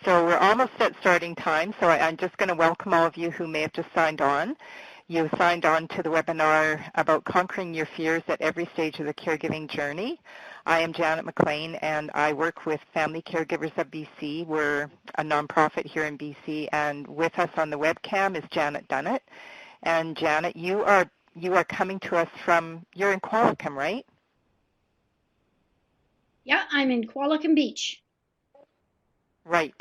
So we're almost at starting time, so I'm just going to welcome all of you who may have just signed on. You signed on to the webinar about conquering your fears at every stage of the caregiving journey. I am Janet McLean, and I work with Family Caregivers of BC. We're a nonprofit here in BC, and with us on the webcam is Janet Dunnett. And Janet, you are coming to us from, you're in Qualicum, right? Yeah, I'm in Qualicum Beach. Right.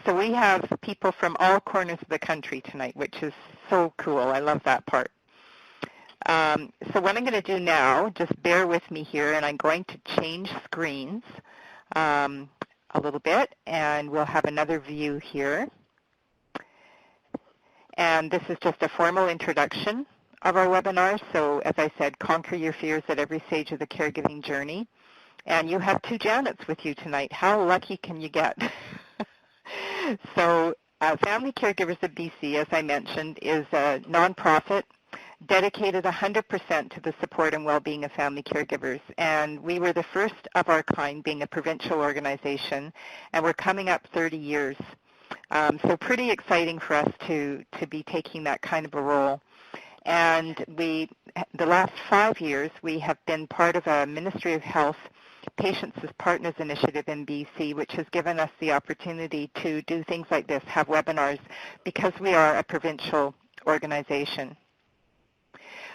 So we have people from all corners of the country tonight, which is so cool. I love that part. So what I'm going to do now, just bear with me here, and I'm going to change screens a little bit, and we'll have another view here. And this is just a formal introduction of our webinar. So as I said, conquer your fears at every stage of the caregiving journey. And you have two Janets with you tonight. How lucky can you get? So Family Caregivers of BC, as I mentioned, is a nonprofit dedicated 100% to the support and well-being of family caregivers. And we were the first of our kind, being a provincial organization, and we're coming up 30 years. So pretty exciting for us to be taking that kind of a role. And the last 5 years, we have been part of a Ministry of Health Patients as Partners initiative in BC, which has given us the opportunity to do things like this, have webinars, because we are a provincial organization.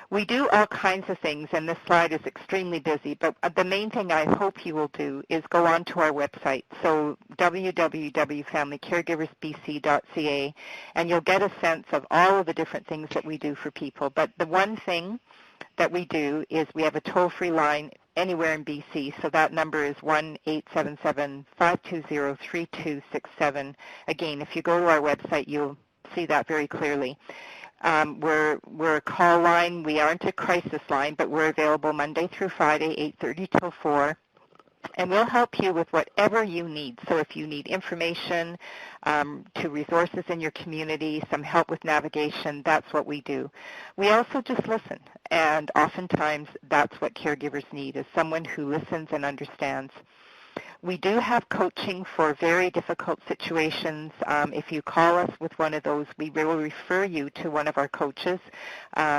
We do all kinds of things, and this slide is extremely busy, but the main thing I hope you will do is go on to our website, so www.familycaregiversbc.ca, and you'll get a sense of all of the different things that we do for people. But the one thing that we do is we have a toll-free line anywhere in BC, so that number is 1-877-520-3267. Again, if you go to our website, you'll see that very clearly. We're a call line. We aren't a crisis line, but we're available Monday through Friday, 8:30 till 4. And we'll help you with whatever you need. So if you need information to resources in your community, some help with navigation, that's what we do. We also just listen, and oftentimes that's what caregivers need, is someone who listens and understands. We do have coaching for very difficult situations. If you call us with one of those, we will refer you to one of our coaches.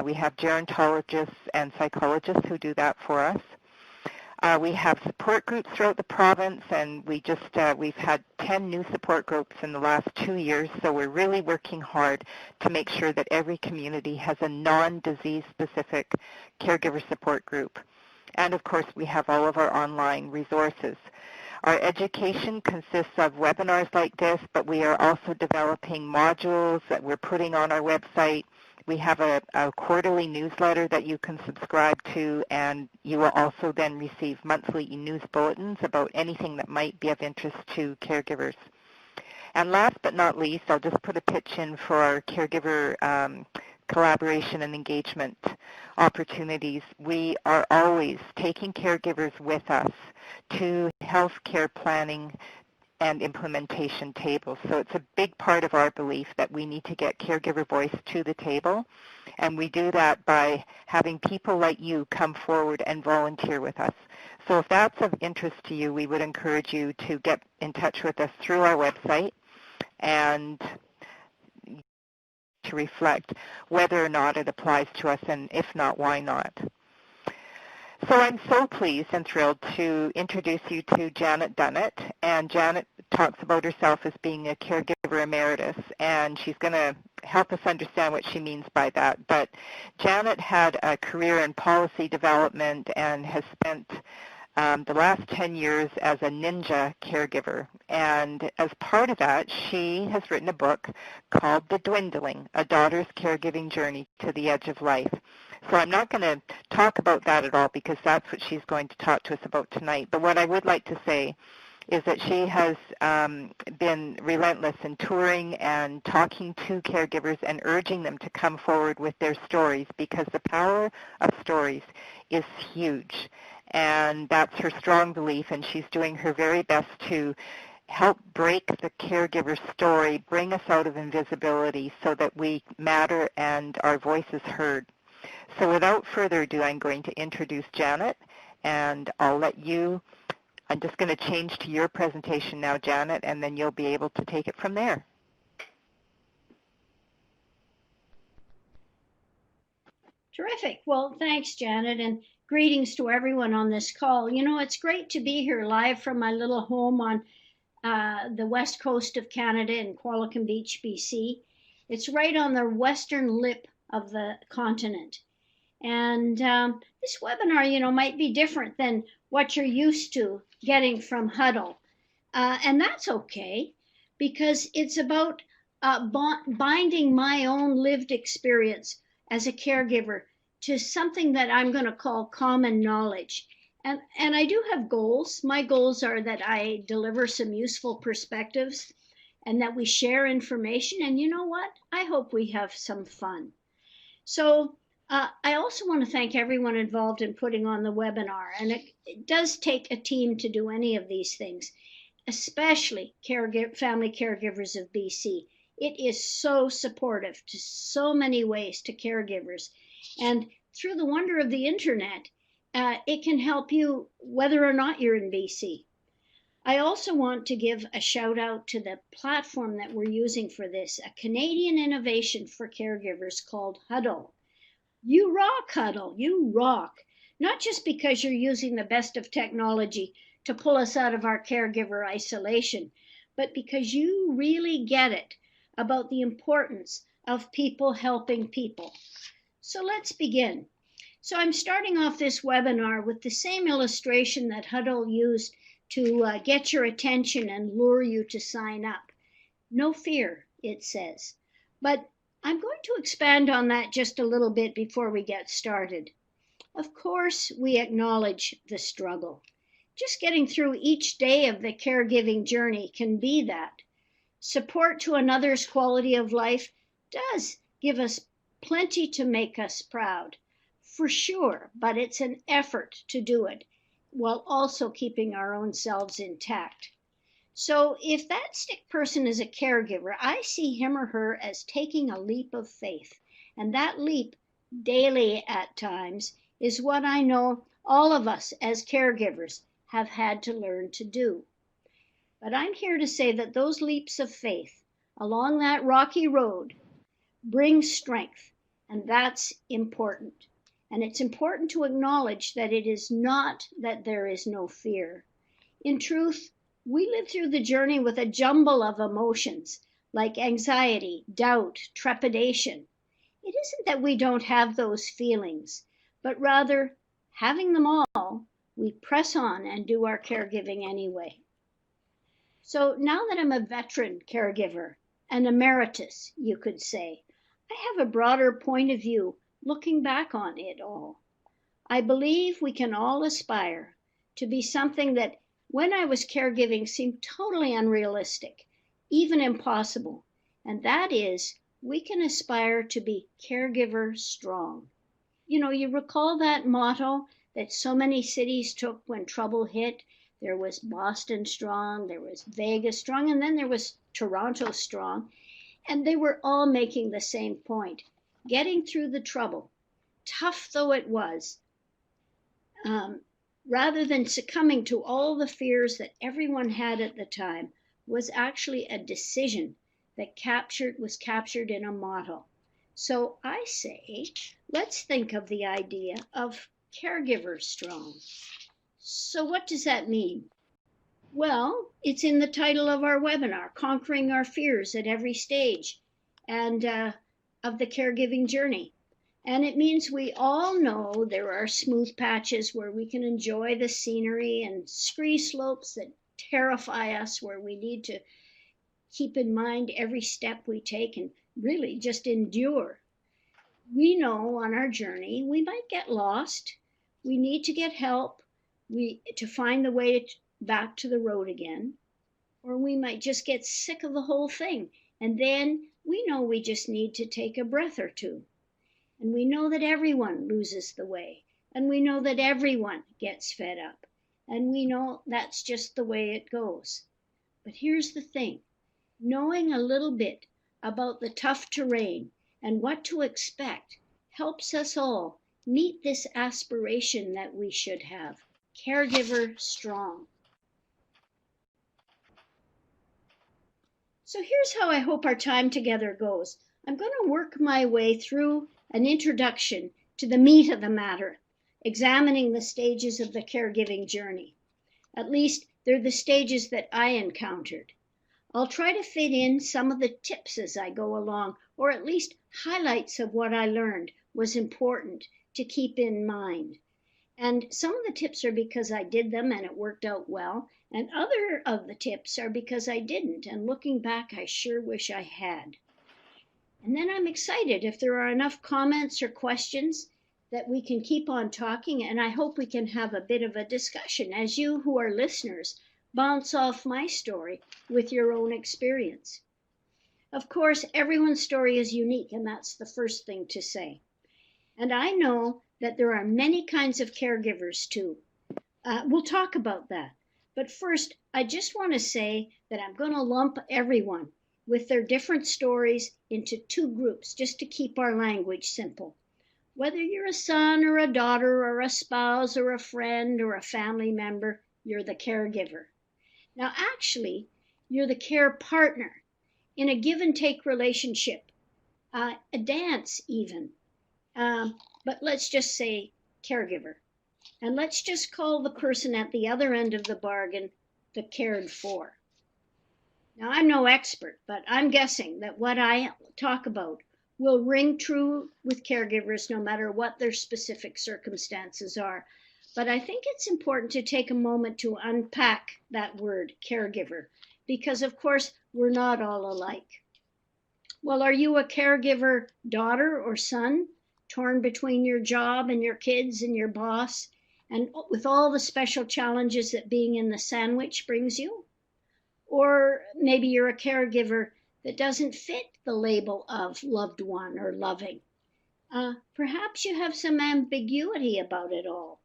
We have gerontologists and psychologists who do that for us. We have support groups throughout the province, and we've had 10 new support groups in the last 2 years, so we're really working hard to make sure that every community has a non-disease specific caregiver support group. And of course, we have all of our online resources. Our education consists of webinars like this, but we are also developing modules that we're putting on our website. We have a quarterly newsletter that you can subscribe to, and you will also then receive monthly news bulletins about anything that might be of interest to caregivers. And last but not least, I'll just put a pitch in for our caregiver collaboration and engagement opportunities. We are always taking caregivers with us to healthcare planning and implementation tables. So it's a big part of our belief that we need to get caregiver voice to the table, and we do that by having people like you come forward and volunteer with us. So if that's of interest to you, we would encourage you to get in touch with us through our website and to reflect whether or not it applies to us, and if not, why not. So I'm so pleased and thrilled to introduce you to Janet Dunnett, and Janet talks about herself as being a caregiver emeritus, and she's going to help us understand what she means by that. But Janet had a career in policy development and has spent the last 10 years as a ninja caregiver. And as part of that, she has written a book called The Dwindling, A Daughter's Caregiving Journey to the Edge of Life. So I'm not going to talk about that at all, because that's what she's going to talk to us about tonight. But what I would like to say is that she has been relentless in touring and talking to caregivers and urging them to come forward with their stories, because the power of stories is huge. And that's her strong belief, and she's doing her very best to help break the caregiver story, bring us out of invisibility so that we matter and our voice is heard. So without further ado, I'm going to introduce Janet, and I'll let you I'm just going to change to your presentation now, Janet, and then you'll be able to take it from there. Terrific. Well, thanks, Janet, and greetings to everyone on this call. You know, it's great to be here live from my little home on the west coast of Canada in Qualicum Beach, BC. It's right on the western lip of the continent. And this webinar, you know, might be different than what you're used to getting from Huddle. And that's okay, because it's about binding my own lived experience as a caregiver to something that I'm going to call common knowledge. And I do have goals. My goals are that I deliver some useful perspectives and that we share information. And you know what? I hope we have some fun. So I also want to thank everyone involved in putting on the webinar. And it does take a team to do any of these things, especially family caregivers of BC. It is so supportive to so many ways to caregivers. And through the wonder of the internet, it can help you whether or not you're in BC. I also want to give a shout out to the platform that we're using for this, a Canadian innovation for caregivers called Huddle. You rock, Huddle, you rock. Not just because you're using the best of technology to pull us out of our caregiver isolation, but because you really get it about the importance of people helping people. So let's begin. So I'm starting off this webinar with the same illustration that Huddle used to get your attention and lure you to sign up. No fear, it says. But I'm going to expand on that just a little bit before we get started. Of course, we acknowledge the struggle. Just getting through each day of the caregiving journey can be that. Support to another's quality of life does give us plenty to make us proud, for sure, but it's an effort to do it while also keeping our own selves intact. So if that sick person is a caregiver, I see him or her as taking a leap of faith. And that leap, daily at times, is what I know all of us as caregivers have had to learn to do. But I'm here to say that those leaps of faith along that rocky road bring strength, and that's important. And it's important to acknowledge that it is not that there is no fear. In truth, we live through the journey with a jumble of emotions like anxiety, doubt, trepidation. It isn't that we don't have those feelings, but rather, having them all, we press on and do our caregiving anyway. So now that I'm a veteran caregiver, an emeritus, you could say, I have a broader point of view looking back on it all. I believe we can all aspire to be something that when I was caregiving seemed totally unrealistic, even impossible, and that is we can aspire to be caregiver strong. You know, you recall that motto that so many cities took when trouble hit? There was Boston Strong, there was Vegas Strong, and then there was Toronto Strong. And they were all making the same point. Getting through the trouble, tough though it was, rather than succumbing to all the fears that everyone had at the time, was actually a decision that was captured in a motto. So I say, let's think of the idea of caregiver strong. So what does that mean? Well, it's in the title of our webinar, Conquering Our Fears at Every Stage and of the Caregiving Journey. And it means we all know there are smooth patches where we can enjoy the scenery and scree slopes that terrify us, where we need to keep in mind every step we take and really just endure. We know on our journey we might get lost. We need to get help to find the way back to the road again. Or we might just get sick of the whole thing. And then we know we just need to take a breath or two. And we know that everyone loses the way. And we know that everyone gets fed up. And we know that's just the way it goes. But here's the thing. Knowing a little bit about the tough terrain and what to expect helps us all meet this aspiration that we should have. Caregiver strong. So here's how I hope our time together goes. I'm going to work my way through an introduction to the meat of the matter, examining the stages of the caregiving journey. At least they're the stages that I encountered. I'll try to fit in some of the tips as I go along, or at least highlights of what I learned was important to keep in mind. And some of the tips are because I did them and it worked out well, and other of the tips are because I didn't, and looking back, I sure wish I had. And then I'm excited if there are enough comments or questions that we can keep on talking, and I hope we can have a bit of a discussion as you who are listeners bounce off my story with your own experience. Of course, everyone's story is unique, and that's the first thing to say. And I know that there are many kinds of caregivers too. We'll talk about that. But first, I just want to say that I'm going to lump everyone with their different stories into two groups just to keep our language simple. Whether you're a son or a daughter or a spouse or a friend or a family member, you're the caregiver. Now, actually, you're the care partner in a give and take relationship, a dance even. But let's just say caregiver. And let's just call the person at the other end of the bargain the cared for. Now, I'm no expert, but I'm guessing that what I talk about will ring true with caregivers no matter what their specific circumstances are. But I think it's important to take a moment to unpack that word, caregiver, because of course, we're not all alike. Well, are you a caregiver daughter or son, torn between your job and your kids and your boss, and with all the special challenges that being in the sandwich brings you? Or maybe you're a caregiver that doesn't fit the label of loved one or loving. Perhaps you have some ambiguity about it all.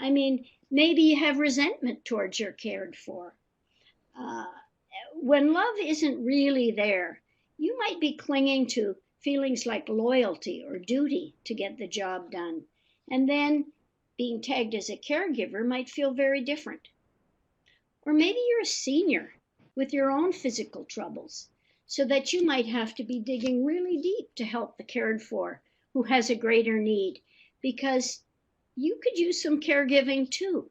I mean, maybe you have resentment towards your cared for. When love isn't really there, you might be clinging to feelings like loyalty or duty to get the job done. And then being tagged as a caregiver might feel very different. Or maybe you're a senior with your own physical troubles, so that you might have to be digging really deep to help the cared for who has a greater need, because you could use some caregiving too.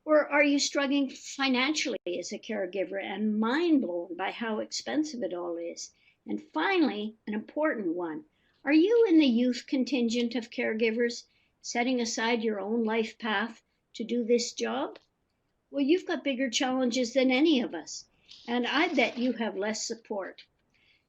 Or are you struggling financially as a caregiver and mind blown by how expensive it all is? And finally, an important one, are you in the youth contingent of caregivers, setting aside your own life path to do this job? Well, you've got bigger challenges than any of us, and I bet you have less support.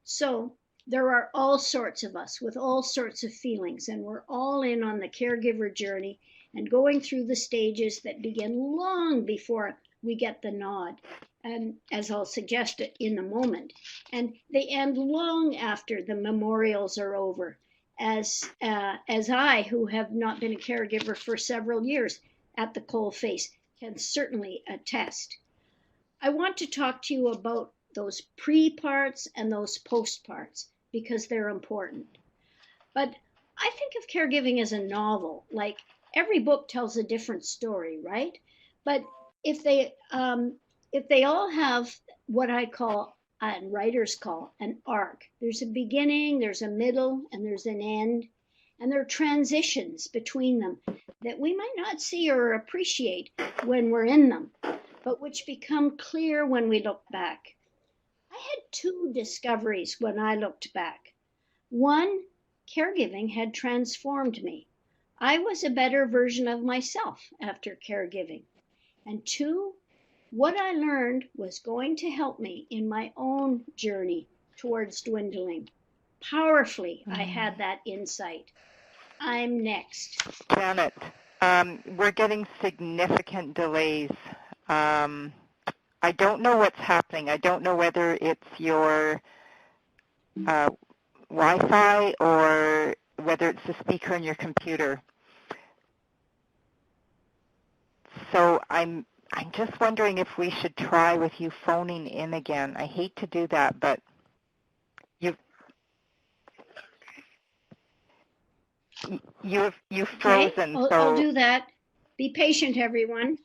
So there are all sorts of us with all sorts of feelings, and we're all in on the caregiver journey and going through the stages that begin long before we get the nod, and as I'll suggest it in a moment, and they end long after the memorials are over, as I, who have not been a caregiver for several years at the coalface, can certainly attest. I want to talk to you about those pre parts and those post parts because they're important. But I think of caregiving as a novel, like every book tells a different story, right? But if they all have what I call and writers call an arc, there's a beginning, there's a middle, and there's an end, and there are transitions between them that we might not see or appreciate when we're in them, but which become clear when we look back. I had two discoveries when I looked back. One, caregiving had transformed me. I was a better version of myself after caregiving. And two, what I learned was going to help me in my own journey towards dwindling. Powerfully, I had that insight. I'm next. Janet, we're getting significant delays. I don't know what's happening. I don't know whether it's your Wi-Fi or whether it's the speaker in your computer. So I'm just wondering if we should try with you phoning in again. I hate to do that, but you've frozen. Okay, I'll do that. Be patient, everyone.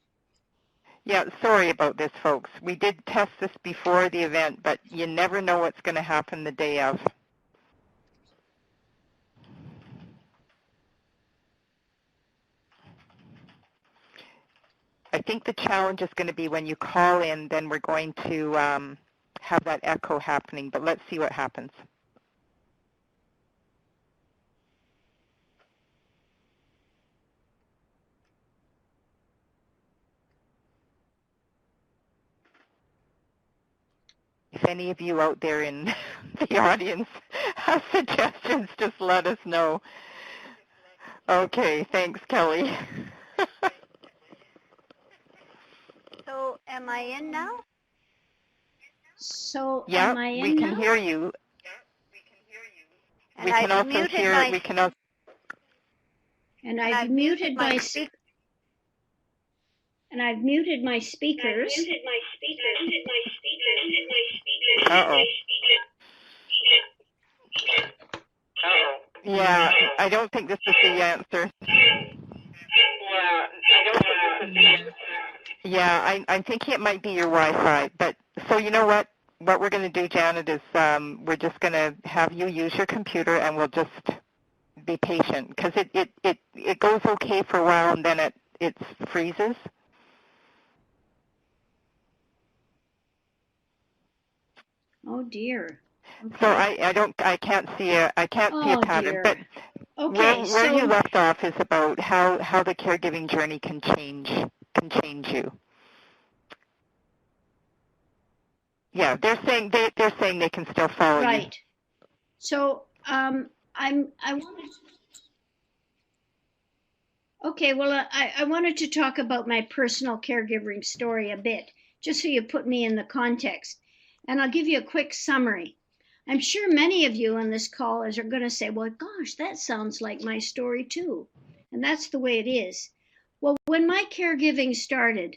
Yeah, sorry about this, folks. We did test this before the event, but you never know what's going to happen the day of. I think the challenge is going to be when you call in, then we're going to have that echo happening, but let's see what happens. If any of you out there in the audience have suggestions, just let us know. Okay, thanks, Kelly. So am I in now? So Yeah, am I in we can now? hear you. And We can I've also muted hear. my, We can also. And I've muted my speakers. Uh-oh. Yeah, I don't think this is the answer. Yeah, I'm thinking it might be your Wi-Fi. But so you know what? What we're going to do, Janet, is we're just going to have you use your computer, and we'll just be patient because it goes okay for a while, and then it freezes. Oh dear. Okay. So I can't see a pattern. Dear. But Okay, where you left off is about how the caregiving journey can change you. Yeah, they're saying they can still follow you. right. So I wanted. Okay, well, I wanted to talk about my personal caregiving story a bit, just so you put me in the context. And I'll give you a quick summary. I'm sure many of you on this call are going to say, well, gosh, that sounds like my story too. And that's the way it is. Well, when my caregiving started,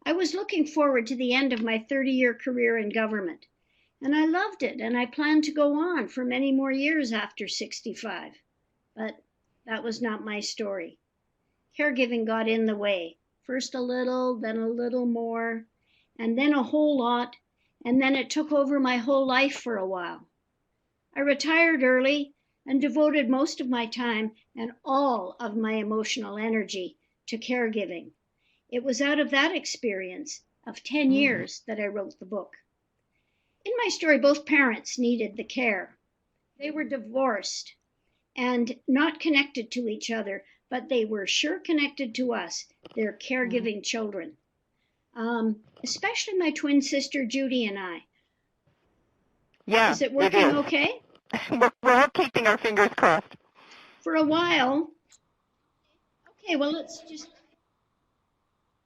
I was looking forward to the end of my 30-year career in government. And I loved it, and I planned to go on for many more years after 65. But that was not my story. Caregiving got in the way. First a little, then a little more, and then a whole lot, and then it took over my whole life for a while. I retired early and devoted most of my time and all of my emotional energy to caregiving. It was out of that experience of 10 years that I wrote the book. In my story, both parents needed the care. They were divorced and not connected to each other, but they were sure connected to us, their caregiving children. Especially my twin sister Judy and I. Yeah, is it working is. okay? We're all keeping our fingers crossed. For a while. Okay, well, let's just.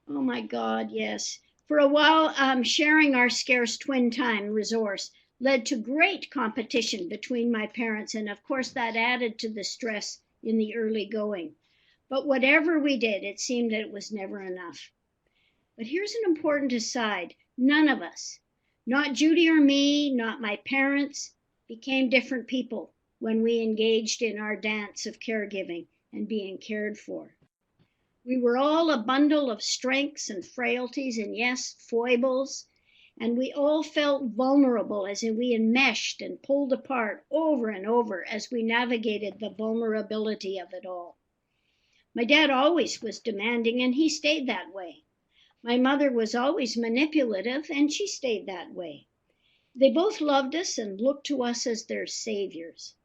Oh my God, yes. For a while, sharing our scarce twin time resource led to great competition between my parents, and of course that added to the stress in the early going. But whatever we did, it seemed that it was never enough. But here's an important aside. None of us, not Judy or me, not my parents, became different people when we engaged in our dance of caregiving and being cared for. We were all a bundle of strengths and frailties and, yes, foibles, and we all felt vulnerable as we enmeshed and pulled apart over and over as we navigated the vulnerability of it all. My dad always was demanding, and he stayed that way. My mother was always manipulative, and she stayed that way. They both loved us and looked to us as their saviors.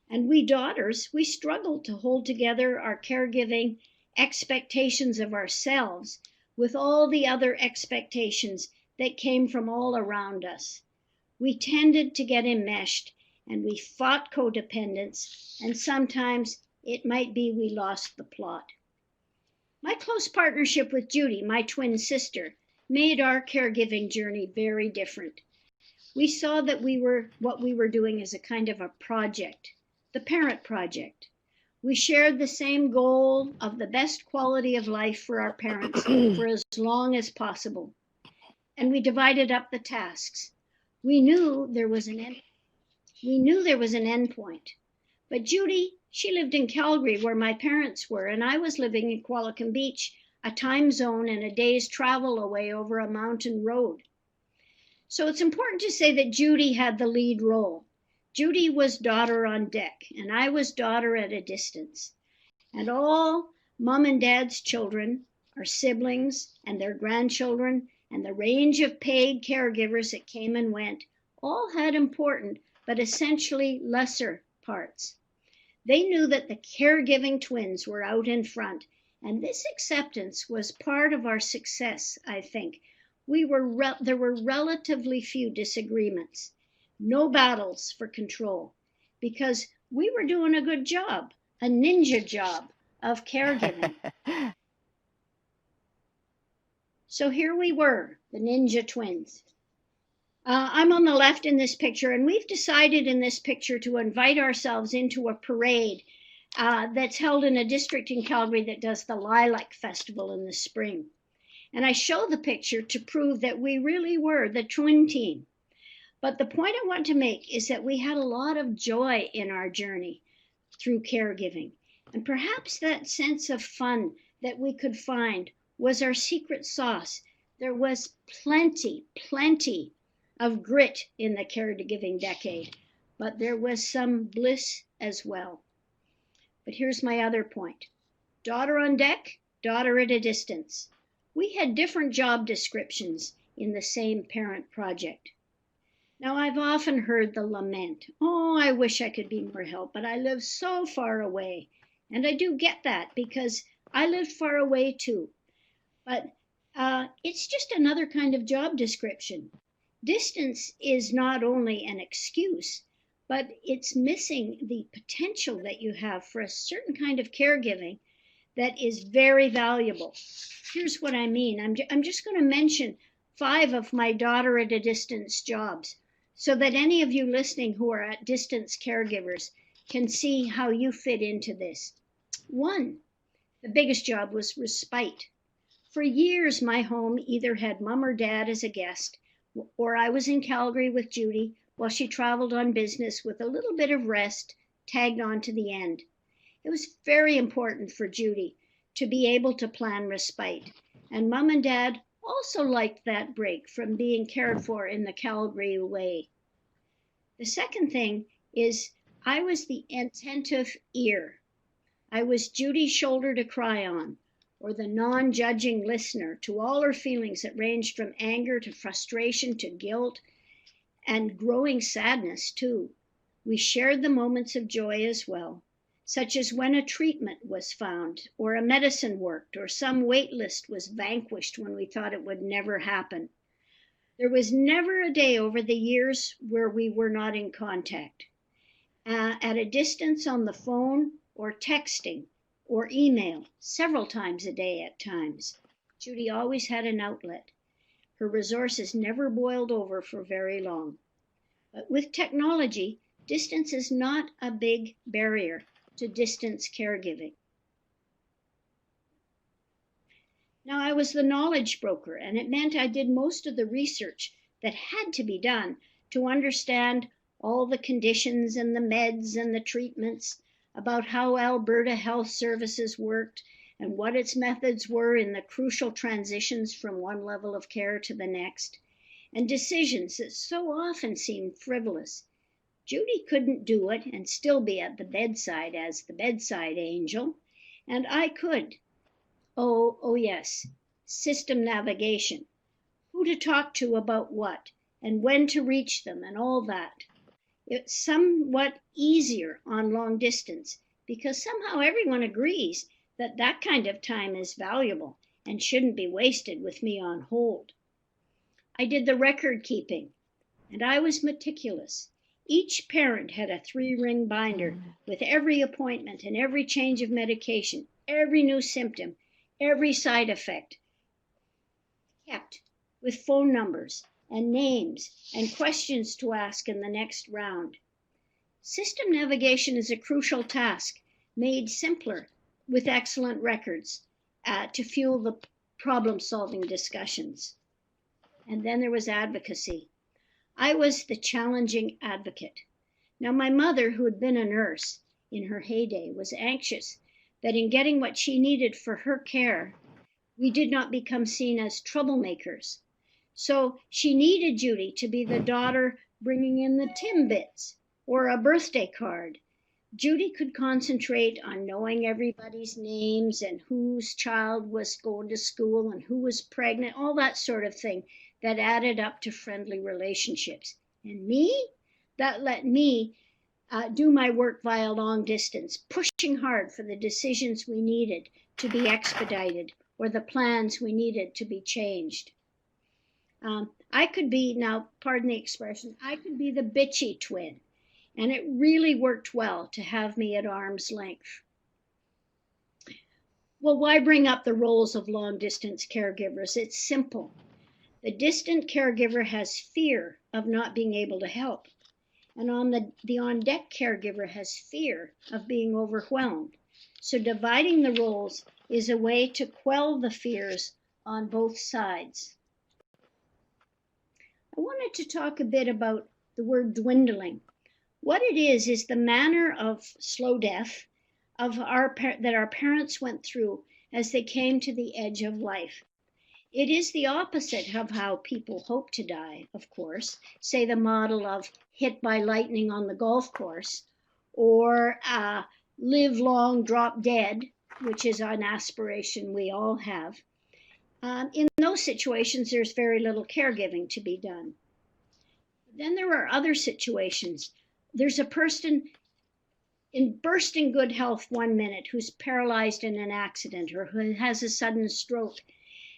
And we daughters, we struggled to hold together our caregiving expectations of ourselves with all the other expectations that came from all around us. We tended to get enmeshed, and we fought codependence, and sometimes it might be we lost the plot. My close partnership with Judy, my twin sister, made our caregiving journey very different. We saw that what we were doing as a kind of a project, the Parent Project. We shared the same goal of the best quality of life for our parents for as long as possible. And we divided up the tasks. We knew there was an end point. But Judy, she lived in Calgary where my parents were, and I was living in Qualicum Beach, a time zone and a day's travel away over a mountain road. So it's important to say that Judy had the lead role. Judy was daughter on deck, and I was daughter at a distance. And all Mom and Dad's children, our siblings and their grandchildren, and the range of paid caregivers that came and went, all had important but essentially lesser parts. They knew that the caregiving twins were out in front, and this acceptance was part of our success, I think. There were relatively few disagreements, no battles for control, because we were doing a good job, a ninja job of caregiving. So here we were, the ninja twins. I'm on the left in this picture, and we've decided in this picture to invite ourselves into a parade that's held in a district in Calgary that does the Lilac Festival in the spring. And I show the picture to prove that we really were the twin team. But the point I want to make is that we had a lot of joy in our journey through caregiving. And perhaps that sense of fun that we could find was our secret sauce. There was plenty of grit in the caregiving decade, but there was some bliss as well. But here's my other point. Daughter on deck, daughter at a distance. We had different job descriptions in the same parent project. Now, I've often heard the lament, oh, I wish I could be more help, but I live so far away. And I do get that because I lived far away too. But it's just another kind of job description. Distance is not only an excuse, but it's missing the potential that you have for a certain kind of caregiving that is very valuable. Here's what I mean. I'm just going to mention 5 of my daughter at a distance jobs so that any of you listening who are at distance caregivers can see how you fit into this. 1, the biggest job was respite. For years, my home either had Mom or Dad as a guest, or I was in Calgary with Judy while she traveled on business with a little bit of rest tagged on to the end. It was very important for Judy to be able to plan respite, and Mom and Dad also liked that break from being cared for in the Calgary way. The second thing is I was the attentive ear. I was Judy's shoulder to cry on, or the non-judging listener to all her feelings that ranged from anger to frustration to guilt and growing sadness too. We shared the moments of joy as well, such as when a treatment was found, or a medicine worked, or some wait list was vanquished when we thought it would never happen. There was never a day over the years where we were not in contact. At a distance on the phone or texting or email, several times a day at times. Judy always had an outlet. Her resources never boiled over for very long. But with technology, distance is not a big barrier to distance caregiving. Now, I was the knowledge broker, and it meant I did most of the research that had to be done to understand all the conditions and the meds and the treatments, about how Alberta Health Services worked and what its methods were in the crucial transitions from one level of care to the next, and decisions that so often seemed frivolous. Judy couldn't do it and still be at the bedside as the bedside angel, and I could. Oh yes, system navigation, who to talk to about what, and when to reach them, and all that. It's somewhat easier on long distance because somehow everyone agrees that that kind of time is valuable and shouldn't be wasted with me on hold. I did the record keeping, and I was meticulous. Each parent had a 3-ring binder with every appointment and every change of medication, every new symptom, every side effect, kept with phone numbers and names and questions to ask in the next round. System navigation is a crucial task, made simpler with excellent records to fuel the problem-solving discussions. And then there was advocacy. I was the challenging advocate. Now, my mother, who had been a nurse in her heyday, was anxious that in getting what she needed for her care, We did not become seen as troublemakers. So she needed Judy to be the daughter bringing in the Timbits or a birthday card. Judy could concentrate on knowing everybody's names and whose child was going to school and who was pregnant, all that sort of thing that added up to friendly relationships. And me? That let me do my work via long distance, pushing hard for the decisions we needed to be expedited or the plans we needed to be changed. I could be, now pardon the expression, I could be the bitchy twin. And it really worked well to have me at arm's length. Well, why bring up the roles of long-distance caregivers? It's simple. The distant caregiver has fear of not being able to help. And the on-deck caregiver has fear of being overwhelmed. So dividing the roles is a way to quell the fears on both sides. I wanted to talk a bit about the word dwindling. What it is the manner of slow death that our parents went through as they came to the edge of life. It is the opposite of how people hope to die, of course, say the model of hit by lightning on the golf course, or live long, drop dead, which is an aspiration we all have. In those situations, there's very little caregiving to be done. Then there are other situations. There's a person in bursting good health 1 minute who's paralyzed in an accident or who has a sudden stroke.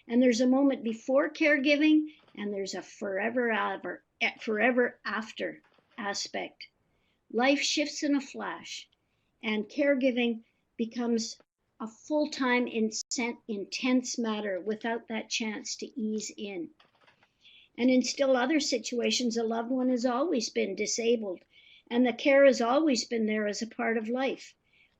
And there's a moment before caregiving and there's a forever after aspect. Life shifts in a flash and caregiving becomes a full-time, intense matter without that chance to ease in. And in still other situations, a loved one has always been disabled and the care has always been there as a part of life,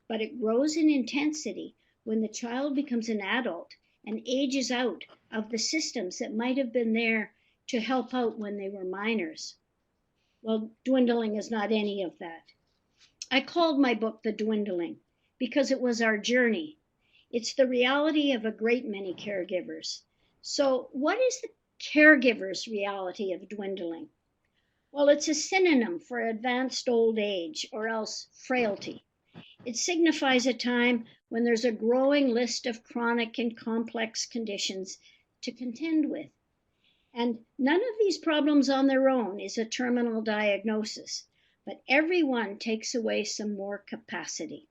but it grows in intensity when the child becomes an adult and ages out of the systems that might have been there to help out when they were minors. Well, dwindling is not any of that. I called my book The Dwindling because it was our journey. It's the reality of a great many caregivers. So what is the caregiver's reality of dwindling? Well, it's a synonym for advanced old age or else frailty. It signifies a time when there's a growing list of chronic and complex conditions to contend with. And none of these problems on their own is a terminal diagnosis, but every one takes away some more capacity.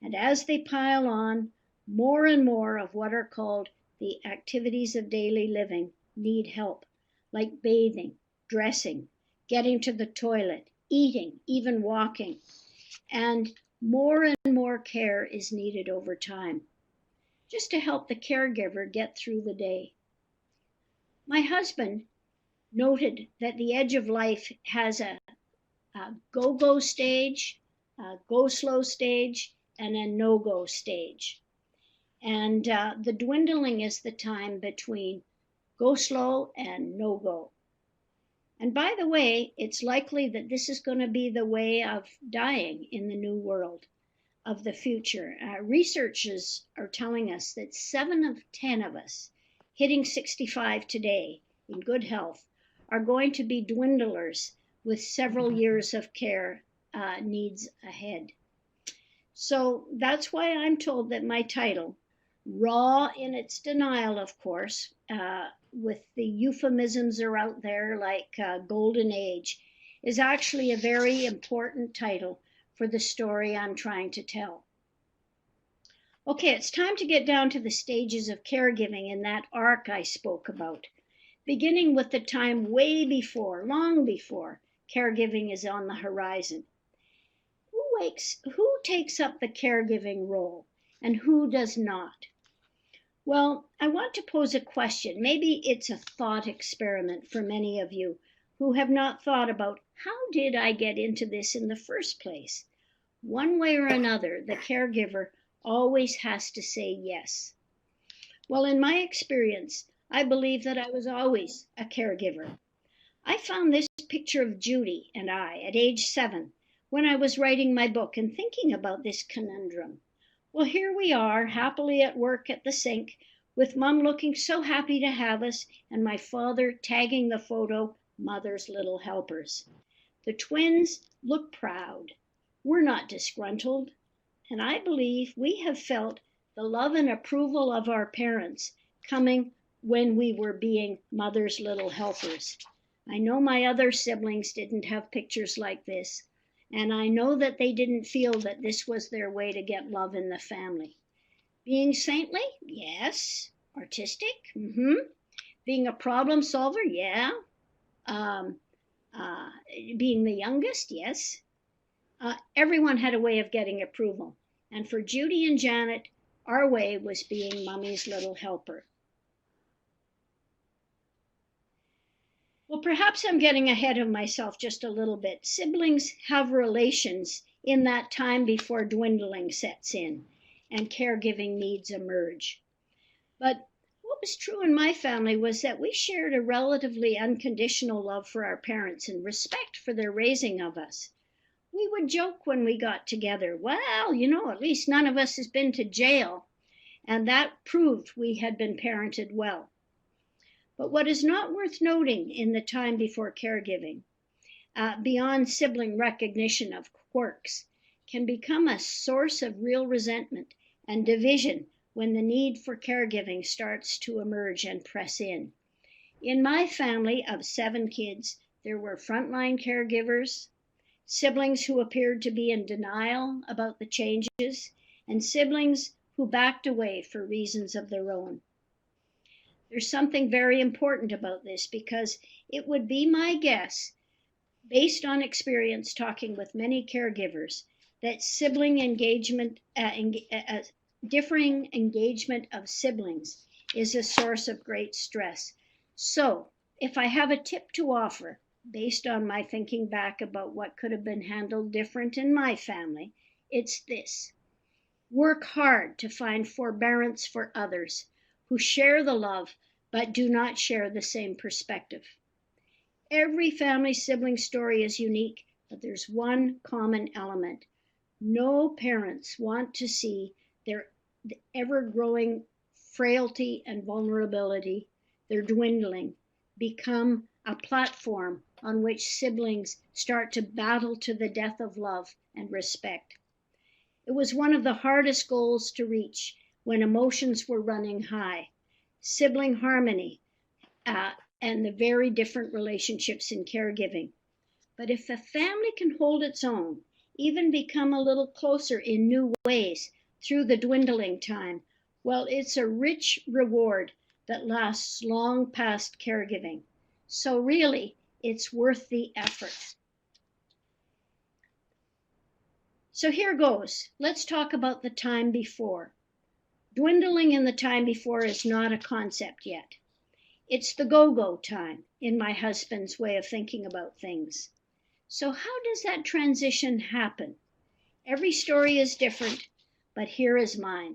And as they pile on, more and more of what are called the activities of daily living need help, like bathing, dressing, getting to the toilet, eating, even walking. And more care is needed over time, just to help the caregiver get through the day. My husband noted that the edge of life has a go-go stage, a go-slow stage, and a no-go stage. And the dwindling is the time between go slow and no-go. And by the way, it's likely that this is going to be the way of dying in the new world of the future. Researchers are telling us that 7 of 10 of us hitting 65 today in good health are going to be dwindlers with several years of care needs ahead. So that's why I'm told that my title, raw in its denial, of course, with the euphemisms are out there like golden age, is actually a very important title for the story I'm trying to tell. Okay, it's time to get down to the stages of caregiving in that arc I spoke about, beginning with the time way before, long before, caregiving is on the horizon. Who takes up the caregiving role and who does not? Well, I want to pose a question. Maybe it's a thought experiment for many of you who have not thought about how did I get into this in the first place? One way or another, the caregiver always has to say yes. Well, in my experience, I believe that I was always a caregiver. I found this picture of Judy and I at age 7 when I was writing my book and thinking about this conundrum. Well, here we are, happily at work at the sink with Mom looking so happy to have us and my father tagging the photo, Mother's Little Helpers. The twins look proud. We're not disgruntled, and I believe we have felt the love and approval of our parents coming when we were being Mother's Little Helpers. I know my other siblings didn't have pictures like this, and I know that they didn't feel that this was their way to get love in the family. Being saintly? Yes. Artistic? Being a problem solver? Yeah. Being the youngest? Yes. Everyone had a way of getting approval. And for Judy and Janet, our way was being Mummy's little helper. Well, perhaps I'm getting ahead of myself just a little bit. Siblings have relations in that time before dwindling sets in and caregiving needs emerge. But what was true in my family was that we shared a relatively unconditional love for our parents and respect for their raising of us. We would joke when we got together, well, at least none of us has been to jail, and that proved we had been parented well. But what is not worth noting in the time before caregiving, beyond sibling recognition of quirks, can become a source of real resentment and division when the need for caregiving starts to emerge and press in. In my family of 7 kids, there were frontline caregivers, siblings who appeared to be in denial about the changes, and siblings who backed away for reasons of their own. There's something very important about this because it would be my guess, based on experience talking with many caregivers, that sibling engagement, differing engagement of siblings is a source of great stress. So, if I have a tip to offer, based on my thinking back about what could have been handled different in my family, it's this. Work hard to find forbearance for others who share the love but do not share the same perspective. Every family sibling story is unique, but there's one common element. No parents want to see their ever-growing frailty and vulnerability, their dwindling, become a platform on which siblings start to battle to the death of love and respect. It was one of the hardest goals to reach when emotions were running high. Sibling harmony and the very different relationships in caregiving. But if a family can hold its own, even become a little closer in new ways through the dwindling time, well, it's a rich reward that lasts long past caregiving. So really, it's worth the effort. So here goes. Let's talk about the time before. Dwindling in the time before is not a concept yet. It's the go-go time in my husband's way of thinking about things. So how does that transition happen? Every story is different, but here is mine.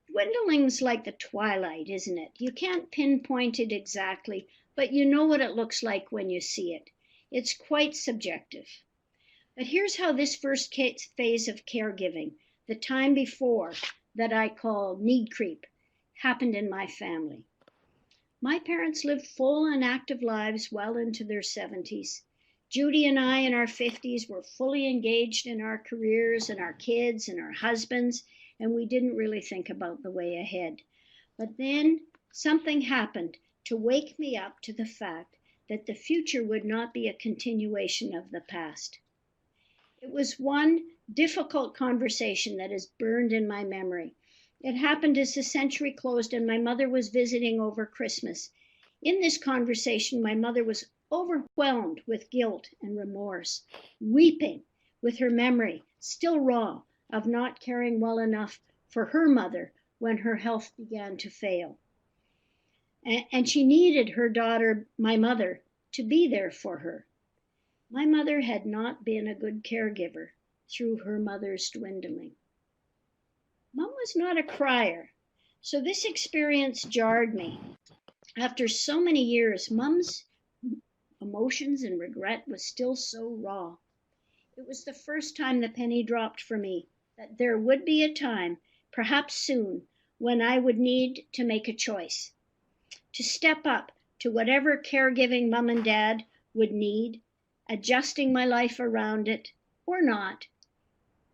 Dwindling's like the twilight, isn't it? You can't pinpoint it exactly, but you know what it looks like when you see it. It's quite subjective. But here's how this first phase of caregiving, the time before, that I call need creep, happened in my family. My parents lived full and active lives well into their 70s. Judy and I in our 50s were fully engaged in our careers and our kids and our husbands, and we didn't really think about the way ahead. But then something happened to wake me up to the fact that the future would not be a continuation of the past. It was one difficult conversation that is burned in my memory. It happened as the century closed and my mother was visiting over Christmas. In this conversation, my mother was overwhelmed with guilt and remorse, weeping with her memory, still raw, of not caring well enough for her mother when her health began to fail. And she needed her daughter, my mother, to be there for her. My mother had not been a good caregiver through her mother's dwindling. Mom was not a crier, so this experience jarred me. After so many years, Mom's emotions and regret was still so raw. It was the first time the penny dropped for me that there would be a time, perhaps soon, when I would need to make a choice, to step up to whatever caregiving mom and dad would need, adjusting my life around it or not,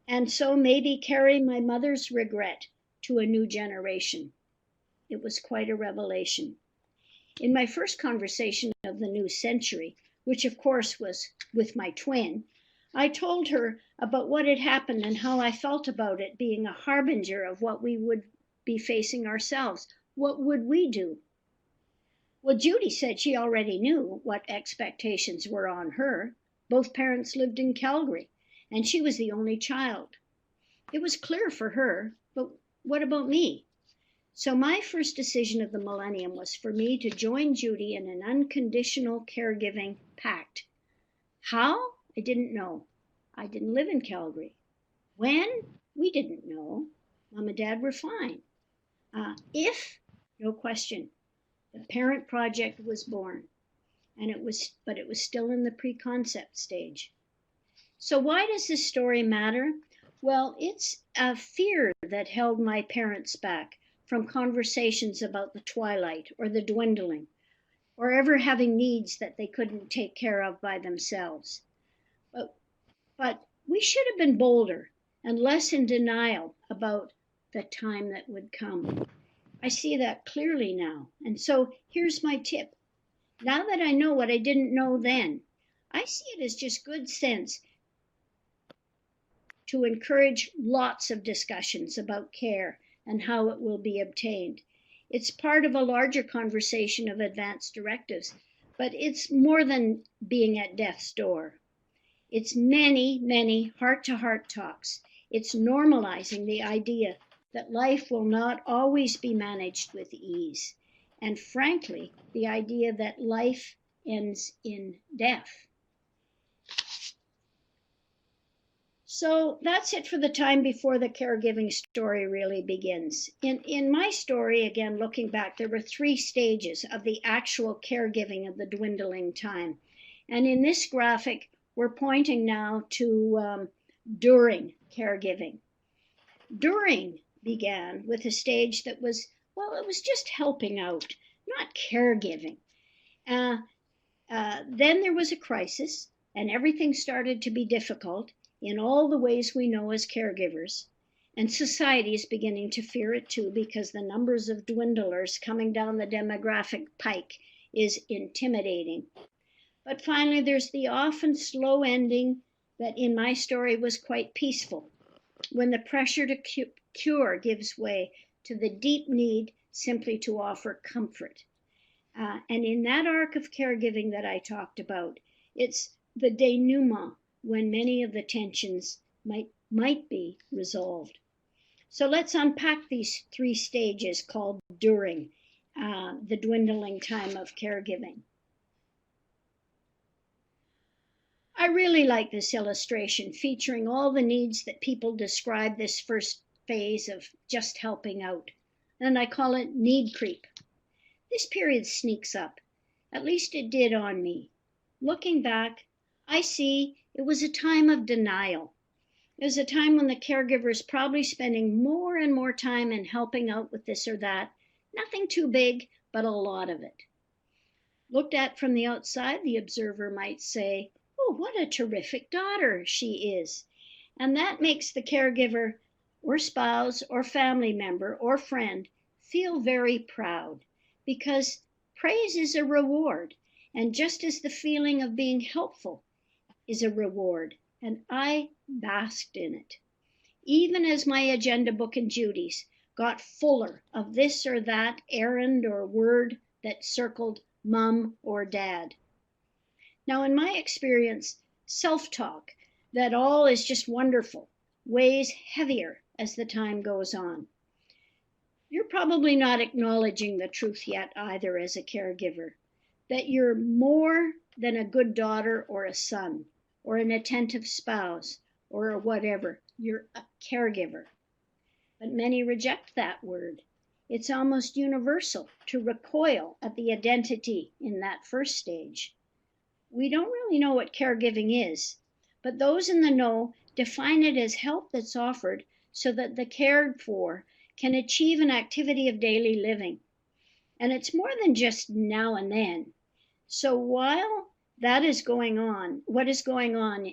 and so maybe carry my mother's regret to a new generation. It was quite a revelation. In my first conversation of the new century, which of course was with my twin, I told her about what had happened and how I felt about it being a harbinger of what we would be facing ourselves. What would we do? Well, Judy said she already knew what expectations were on her. Both parents lived in Calgary, and she was the only child. It was clear for her, but what about me? So my first decision of the millennium was for me to join Judy in an unconditional caregiving pact. How? I didn't know. I didn't live in Calgary. When? We didn't know. Mom and Dad were fine. If? No question. The parent project was born, but it was still in the pre-concept stage. So why does this story matter? Well, it's a fear that held my parents back from conversations about the twilight or the dwindling, or ever having needs that they couldn't take care of by themselves. But we should have been bolder and less in denial about the time that would come. I see that clearly now. And so here's my tip. Now that I know what I didn't know then, I see it as just good sense to encourage lots of discussions about care and how it will be obtained. It's part of a larger conversation of advanced directives, but it's more than being at death's door. It's many, many heart-to-heart talks. It's normalizing the idea that life will not always be managed with ease. And frankly, the idea that life ends in death. So that's it for the time before the caregiving story really begins. In my story, again, looking back, there were 3 stages of the actual caregiving of the dwindling time. And in this graphic, we're pointing now to during caregiving. During began with a stage that was, well, it was just helping out, not caregiving. Then there was a crisis, and everything started to be difficult in all the ways we know as caregivers. And society is beginning to fear it too, because the numbers of dwindlers coming down the demographic pike is intimidating. But finally, there's the often slow ending that in my story was quite peaceful, when the pressure to cure gives way to the deep need simply to offer comfort. And in that arc of caregiving that I talked about, it's the denouement when many of the tensions might be resolved. So let's unpack these 3 stages called during the dwindling time of caregiving. I really like this illustration featuring all the needs that people describe this first phase of just helping out, and I call it need creep. This period sneaks up, at least it did on me. Looking back, I see it was a time of denial. It was a time when the caregiver is probably spending more and more time in helping out with this or that, nothing too big, but a lot of it. Looked at from the outside, the observer might say, "Oh, what a terrific daughter she is." And that makes the caregiver or spouse or family member or friend feel very proud, because praise is a reward. And just as the feeling of being helpful is a reward, and I basked in it. Even as my agenda book and Judy's got fuller of this or that errand or word that circled mom or dad. Now, in my experience, self-talk, that all is just wonderful, weighs heavier as the time goes on. You're probably not acknowledging the truth yet either as a caregiver, that you're more than a good daughter or a son, or an attentive spouse, or a whatever. You're a caregiver. But many reject that word. It's almost universal to recoil at the identity in that first stage. We don't really know what caregiving is, but those in the know define it as help that's offered so that the cared for can achieve an activity of daily living. And it's more than just now and then. So while that is going on, what is going on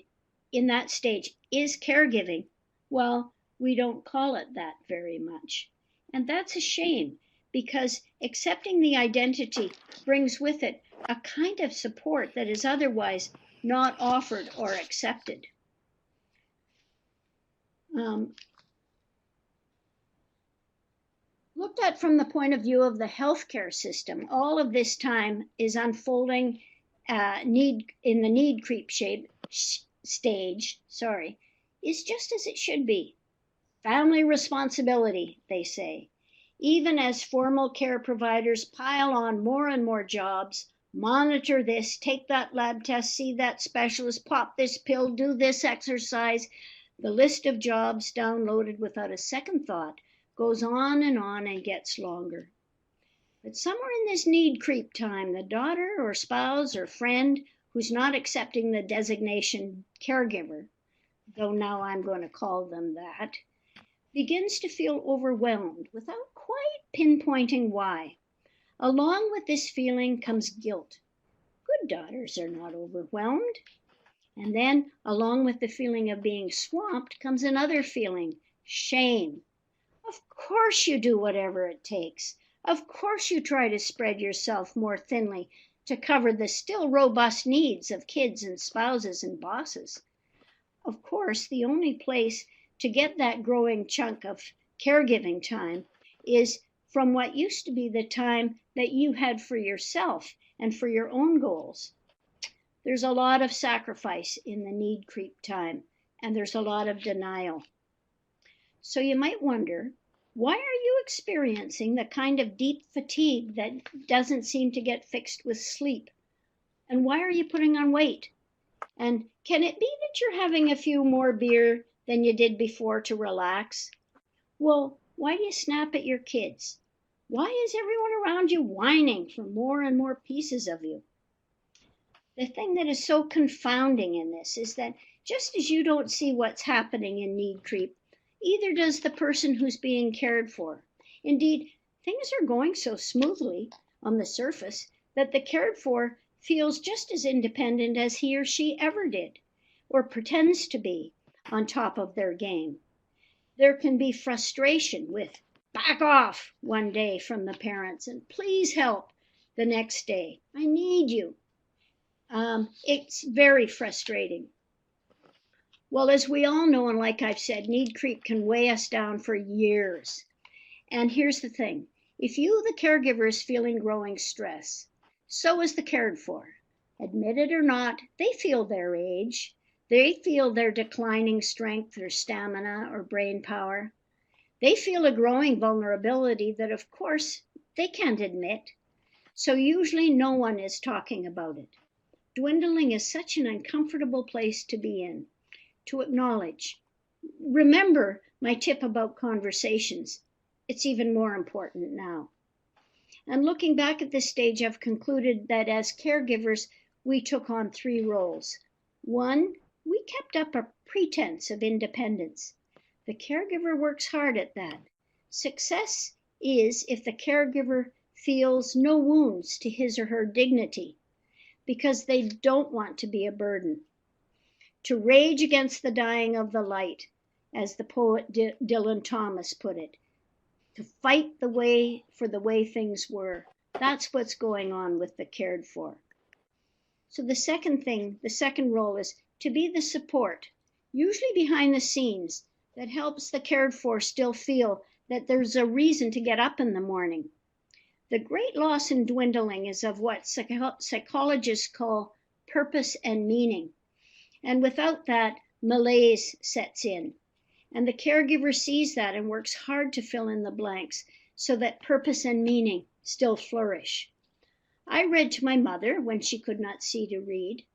in that stage is caregiving. Well, we don't call it that very much. And that's a shame, because accepting the identity brings with it a kind of support that is otherwise not offered or accepted. Looked at from the point of view of the healthcare system, all of this time is unfolding in the need creep stage, is just as it should be. Family responsibility, they say. Even as formal care providers pile on more and more jobs, monitor this, take that lab test, see that specialist, pop this pill, do this exercise, the list of jobs downloaded without a second thought goes on and gets longer. But somewhere in this need creep time, the daughter or spouse or friend who's not accepting the designation caregiver, though now I'm going to call them that, begins to feel overwhelmed without quite pinpointing why. Along with this feeling comes guilt. Good daughters are not overwhelmed. And then, along with the feeling of being swamped, comes another feeling, shame. Of course you do whatever it takes. Of course you try to spread yourself more thinly to cover the still robust needs of kids and spouses and bosses. Of course, the only place to get that growing chunk of caregiving time is from what used to be the time that you had for yourself and for your own goals. There's a lot of sacrifice in the need creep time, and there's a lot of denial. So you might wonder, why are you experiencing the kind of deep fatigue that doesn't seem to get fixed with sleep? And why are you putting on weight? And can it be that you're having a few more beer than you did before to relax? Well, why do you snap at your kids? Why is everyone around you whining for more and more pieces of you? The thing that is so confounding in this is that just as you don't see what's happening in need creep, either does the person who's being cared for. Indeed, things are going so smoothly on the surface that the cared for feels just as independent as he or she ever did, or pretends to be, on top of their game. There can be frustration with "back off" one day from the parents and "please help" the next day. "I need you." It's very frustrating. Well, as we all know, and like I've said, need creep can weigh us down for years. And here's the thing. If you, the caregiver, is feeling growing stress, so is the cared for. Admit it or not, they feel their age. They feel their declining strength or stamina or brain power. They feel a growing vulnerability that, of course, they can't admit. So usually no one is talking about it. Dwindling is such an uncomfortable place to be in, to acknowledge. Remember my tip about conversations. It's even more important now. And looking back at this stage, I've concluded that as caregivers, we took on 3 roles. 1, we kept up a pretense of independence. The caregiver works hard at that. Success is if the caregiver feels no wounds to his or her dignity, because they don't want to be a burden. To rage against the dying of the light, as the poet Dylan Thomas put it. To fight the way for the way things were. That's what's going on with the cared for. So the second role is to be the support, usually behind the scenes, that helps the cared for still feel that there's a reason to get up in the morning. The great loss in dwindling is of what psychologists call purpose and meaning. And without that, malaise sets in. And the caregiver sees that and works hard to fill in the blanks so that purpose and meaning still flourish. I read to my mother when she could not see to read.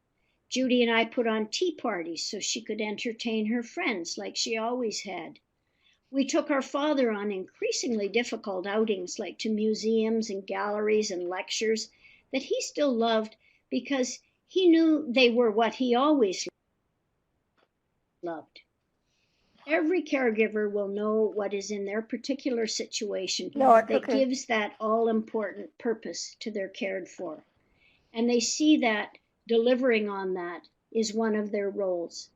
Judy and I put on tea parties so she could entertain her friends like she always had. We took our father on increasingly difficult outings, like to museums and galleries and lectures that he still loved because he knew they were what he always loved. Every caregiver will know what is in their particular situation that gives that all-important purpose to their cared for. And they see that delivering on that is one of their roles.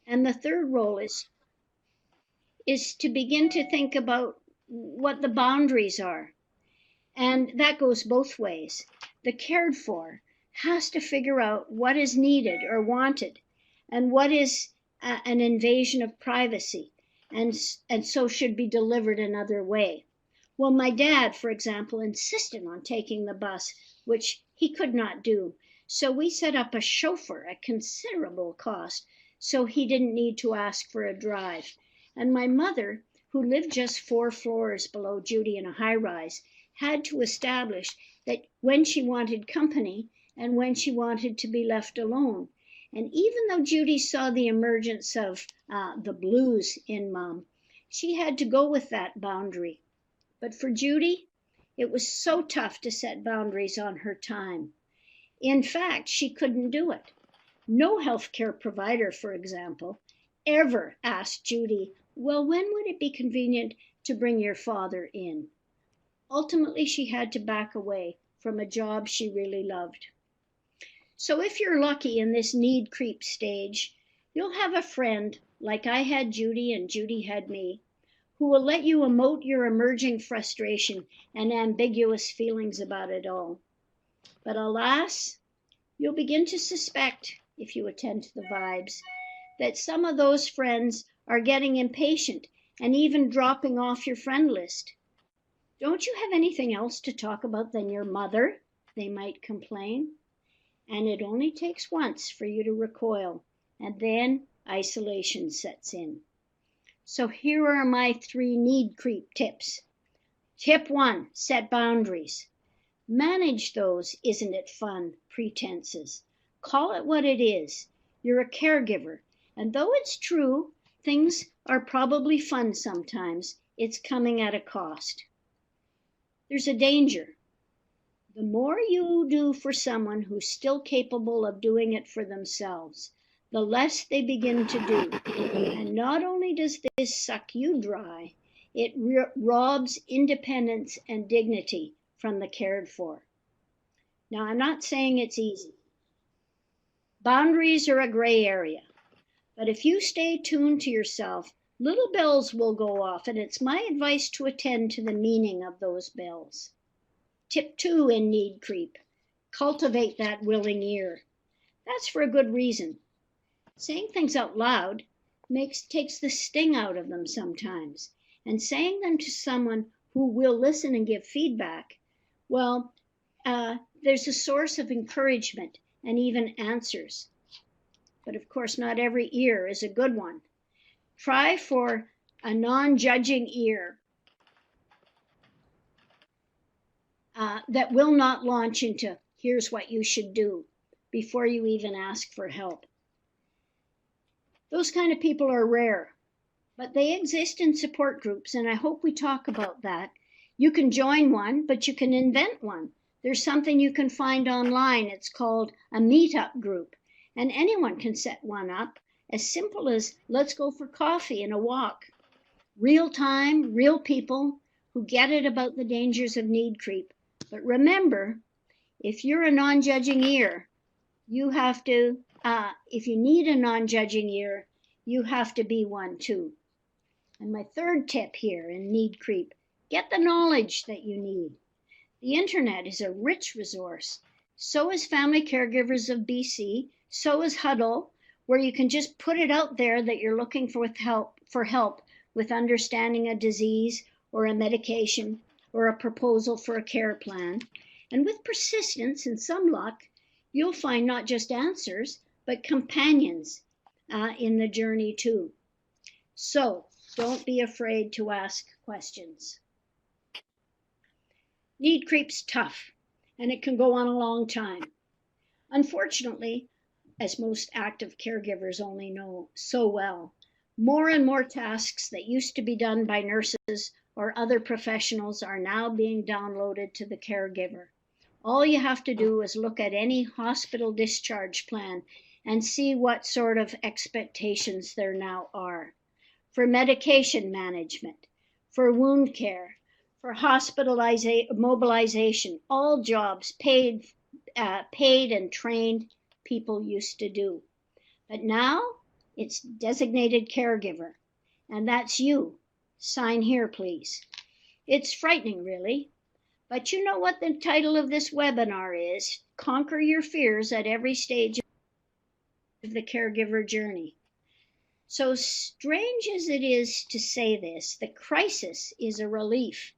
And the third role is to begin to think about what the boundaries are. And that goes both ways. The cared for has to figure out what is needed or wanted and what is an invasion of privacy and so should be delivered another way. Well, my dad, for example, insisted on taking the bus, which he could not do. So we set up a chauffeur at considerable cost so he didn't need to ask for a drive. And my mother, who lived just 4 floors below Judy in a high-rise, had to establish that when she wanted company and when she wanted to be left alone. And even though Judy saw the emergence of the blues in Mom, she had to go with that boundary. But for Judy, it was so tough to set boundaries on her time. In fact, she couldn't do it. No healthcare provider, for example, ever asked Judy, well, when would it be convenient to bring your father in? Ultimately, she had to back away from a job she really loved. So if you're lucky in this need creep stage, you'll have a friend, like I had Judy and Judy had me, who will let you emote your emerging frustration and ambiguous feelings about it all. But alas, you'll begin to suspect, if you attend to the vibes, that some of those friends are getting impatient and even dropping off your friend list. Don't you have anything else to talk about than your mother? They might complain. And it only takes once for you to recoil, and then isolation sets in. So here are my 3 need creep tips. Tip 1, set boundaries. Manage those isn't it fun pretenses. Call it what it is. You're a caregiver, and though it's true, things are probably fun sometimes, it's coming at a cost. There's a danger. The more you do for someone who's still capable of doing it for themselves, the less they begin to do. And not only does this suck you dry, it robs independence and dignity from the cared for. Now, I'm not saying it's easy. Boundaries are a gray area. But if you stay tuned to yourself, little bells will go off, and it's my advice to attend to the meaning of those bells. Tip 2 in need creep, cultivate that willing ear. That's for a good reason. Saying things out loud takes the sting out of them sometimes, and saying them to someone who will listen and give feedback, well, there's a source of encouragement and even answers. But of course, not every ear is a good one. Try for a non-judging ear that will not launch into, here's what you should do, before you even ask for help. Those kind of people are rare, but they exist in support groups, and I hope we talk about that. You can join one, but you can invent one. There's something you can find online. It's called a meetup group, and anyone can set one up, as simple as let's go for coffee and a walk. Real time, real people who get it about the dangers of need creep. But remember, if you're a non-judging ear, you have to, if you need a non-judging ear, you have to be one too. And my third tip here in need creep, get the knowledge that you need. The internet is a rich resource. So is Family Caregivers of BC. So is Huddle, where you can just put it out there that you're looking for help with understanding a disease or a medication or a proposal for a care plan. And with persistence and some luck, you'll find not just answers, but companions in the journey too. So don't be afraid to ask questions. Need creep's tough, and it can go on a long time. Unfortunately, as most active caregivers only know so well, more and more tasks that used to be done by nurses or other professionals are now being downloaded to the caregiver. All you have to do is look at any hospital discharge plan and see what sort of expectations there now are. for medication management, for wound care, for mobilization, all jobs paid and trained people used to do. But now it's designated caregiver, and that's you. Sign here, please. It's frightening, really. But you know what the title of this webinar is? Conquer Your Fears at Every Stage of the Caregiver Journey. So strange as it is to say this, the crisis is a relief.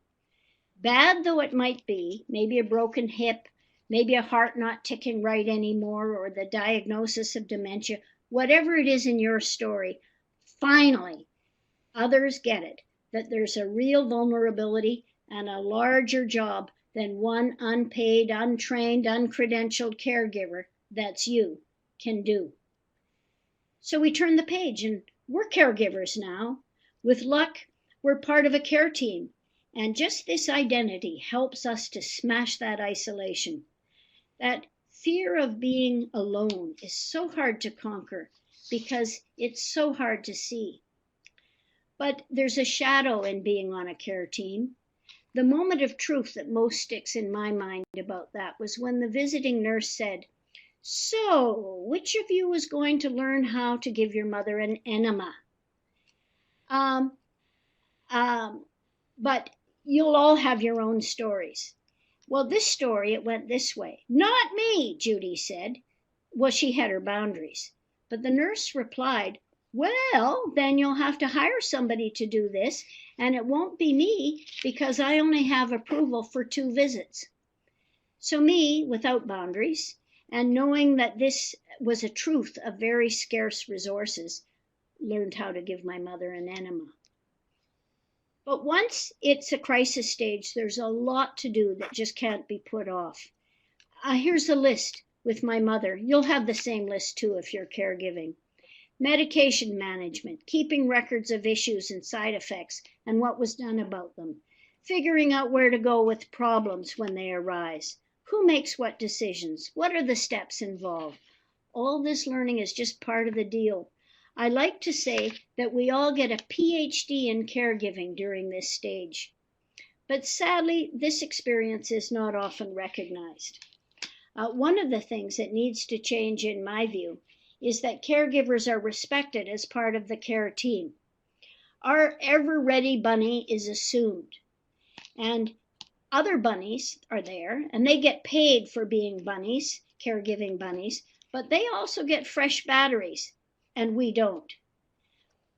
Bad though it might be, maybe a broken hip, maybe a heart not ticking right anymore, or the diagnosis of dementia, whatever it is in your story, finally, others get it, that there's a real vulnerability and a larger job than one unpaid, untrained, uncredentialed caregiver, that's you, can do. So we turn the page and we're caregivers now. With luck, we're part of a care team. And just this identity helps us to smash that isolation. That fear of being alone is so hard to conquer because it's so hard to see. But there's a shadow in being on a care team. The moment of truth that most sticks in my mind about that was when the visiting nurse said, "So, which of you is going to learn how to give your mother an enema? But you'll all have your own stories." Well, this story, it went this way. "Not me," Judy said. Well, she had her boundaries. But the nurse replied, "Well, then you'll have to hire somebody to do this, and it won't be me because I only have approval for 2 visits." So me, without boundaries, and knowing that this was a truth of very scarce resources, learned how to give my mother an enema. But once it's a crisis stage, there's a lot to do that just can't be put off. Here's a list with my mother. You'll have the same list too if you're caregiving. Medication management, keeping records of issues and side effects and what was done about them. Figuring out where to go with problems when they arise. Who makes what decisions? What are the steps involved? All this learning is just part of the deal. I like to say that we all get a PhD in caregiving during this stage. But sadly, this experience is not often recognized. One of the things that needs to change, in my view, is that caregivers are respected as part of the care team. Our ever-ready bunny is assumed, and other bunnies are there, and they get paid for being bunnies, caregiving bunnies, but they also get fresh batteries, and we don't.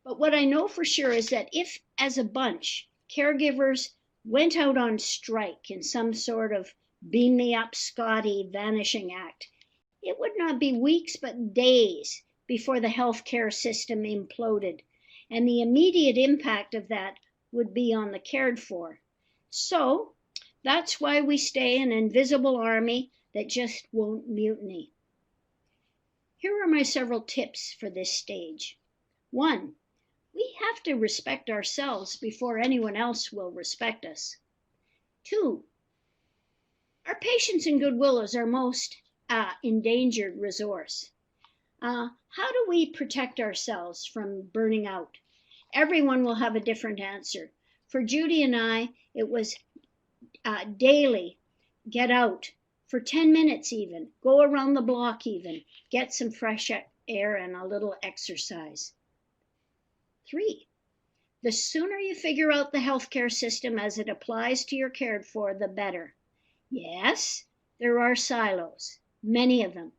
But what I know for sure is that if, as a bunch, caregivers went out on strike in some sort of beam me up Scotty vanishing act, it would not be weeks but days before the healthcare system imploded, and the immediate impact of that would be on the cared for. So that's why we stay an invisible army that just won't mutiny. Here are my several tips for this stage. 1, we have to respect ourselves before anyone else will respect us. 2, our patience and goodwill is our most endangered resource. How do we protect ourselves from burning out? Everyone will have a different answer. For Judy and I, it was daily, get out for 10 minutes even, go around the block even, get some fresh air and a little exercise. 3, the sooner you figure out the healthcare system as it applies to your cared for, the better. Yes, there are silos, many of them.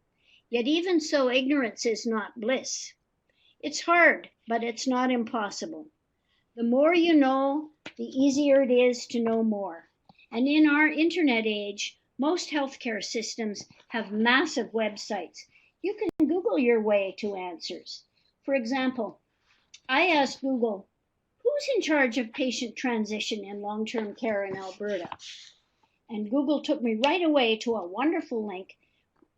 Yet even so, ignorance is not bliss. It's hard, but it's not impossible. The more you know, the easier it is to know more. And in our internet age, most healthcare systems have massive websites. You can Google your way to answers. For example, I asked Google, who's in charge of patient transition in long-term care in Alberta? And Google took me right away to a wonderful link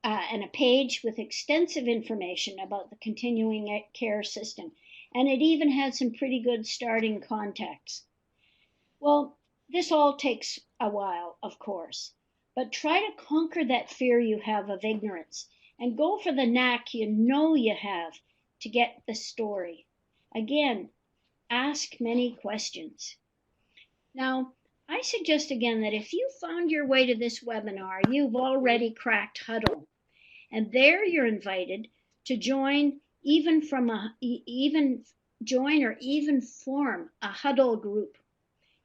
and a page with extensive information about the continuing care system. And it even had some pretty good starting contacts. Well, this all takes a while, of course, but try to conquer that fear you have of ignorance and go for the knack you know you have to get the story. Again, Ask many questions. Now, I suggest again that if you found your way to this webinar, you've already cracked Huddle. And there you're invited to join join or even form a Huddle group.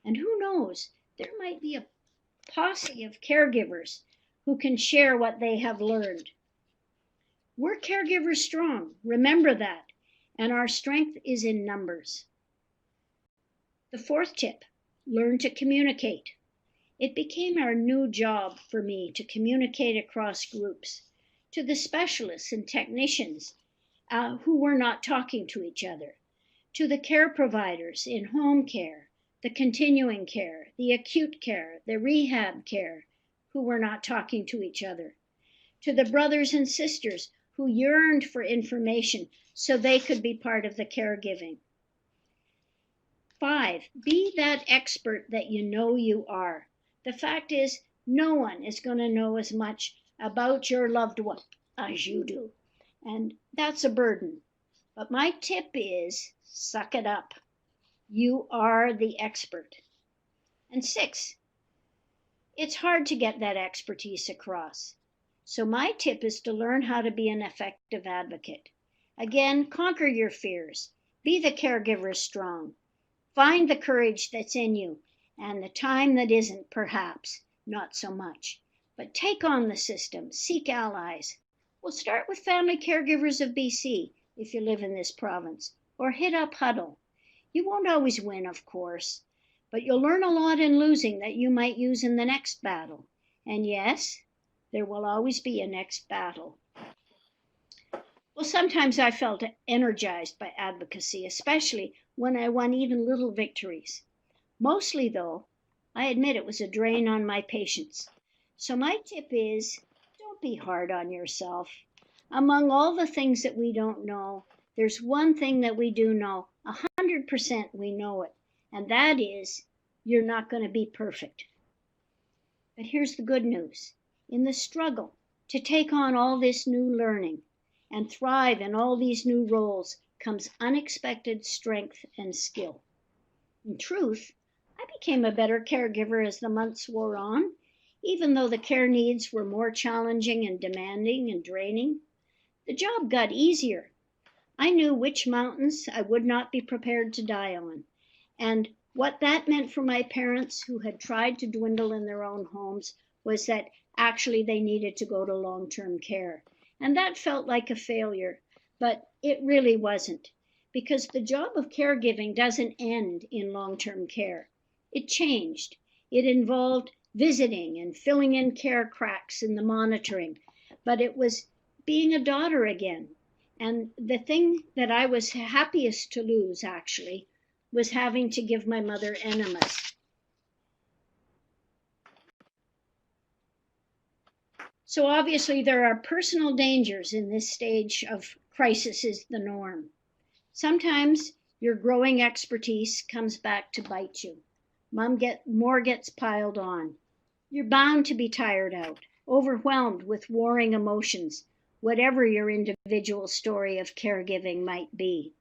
And who knows, there might be a posse of caregivers who can share what they have learned. We're caregivers strong, remember that, and our strength is in numbers. The fourth tip, learn to communicate. It became our new job for me to communicate across groups, to the specialists and technicians who were not talking to each other, to the care providers in home care, the continuing care, the acute care, the rehab care, who were not talking to each other, to the brothers and sisters who yearned for information so they could be part of the caregiving. 5, be that expert that you know you are. The fact is, no one is going to know as much about your loved one as you do, and that's a burden. But my tip is, suck it up. You are the expert. And 6, it's hard to get that expertise across. So my tip is to learn how to be an effective advocate. Again, conquer your fears. Be the caregiver strong. Find the courage that's in you, and the time that isn't, perhaps, not so much. But take on the system, seek allies. We'll start with Family Caregivers of BC, if you live in this province, or hit up Huddle. You won't always win, of course, but you'll learn a lot in losing that you might use in the next battle. And yes, there will always be a next battle. Well, sometimes I felt energized by advocacy, especially when I won even little victories. Mostly, though, I admit it was a drain on my patience. So my tip is, don't be hard on yourself. Among all the things that we don't know, there's one thing that we do know, 100% we know it, and that is, you're not going to be perfect. But here's the good news. In the struggle to take on all this new learning and thrive in all these new roles comes unexpected strength and skill. In truth, I became a better caregiver as the months wore on, even though the care needs were more challenging and demanding and draining. The job got easier. I knew which mountains I would not be prepared to die on, and what that meant for my parents who had tried to dwindle in their own homes was that actually they needed to go to long-term care. And that felt like a failure, but it really wasn't, because the job of caregiving doesn't end in long-term care. It changed. It involved visiting and filling in care cracks in the monitoring, but it was being a daughter again. And the thing that I was happiest to lose, actually, was having to give my mother enemas. So obviously there are personal dangers in this stage of crisis is the norm. Sometimes your growing expertise comes back to bite you. More gets piled on. You're bound to be tired out, overwhelmed with warring emotions, whatever your individual story of caregiving might be.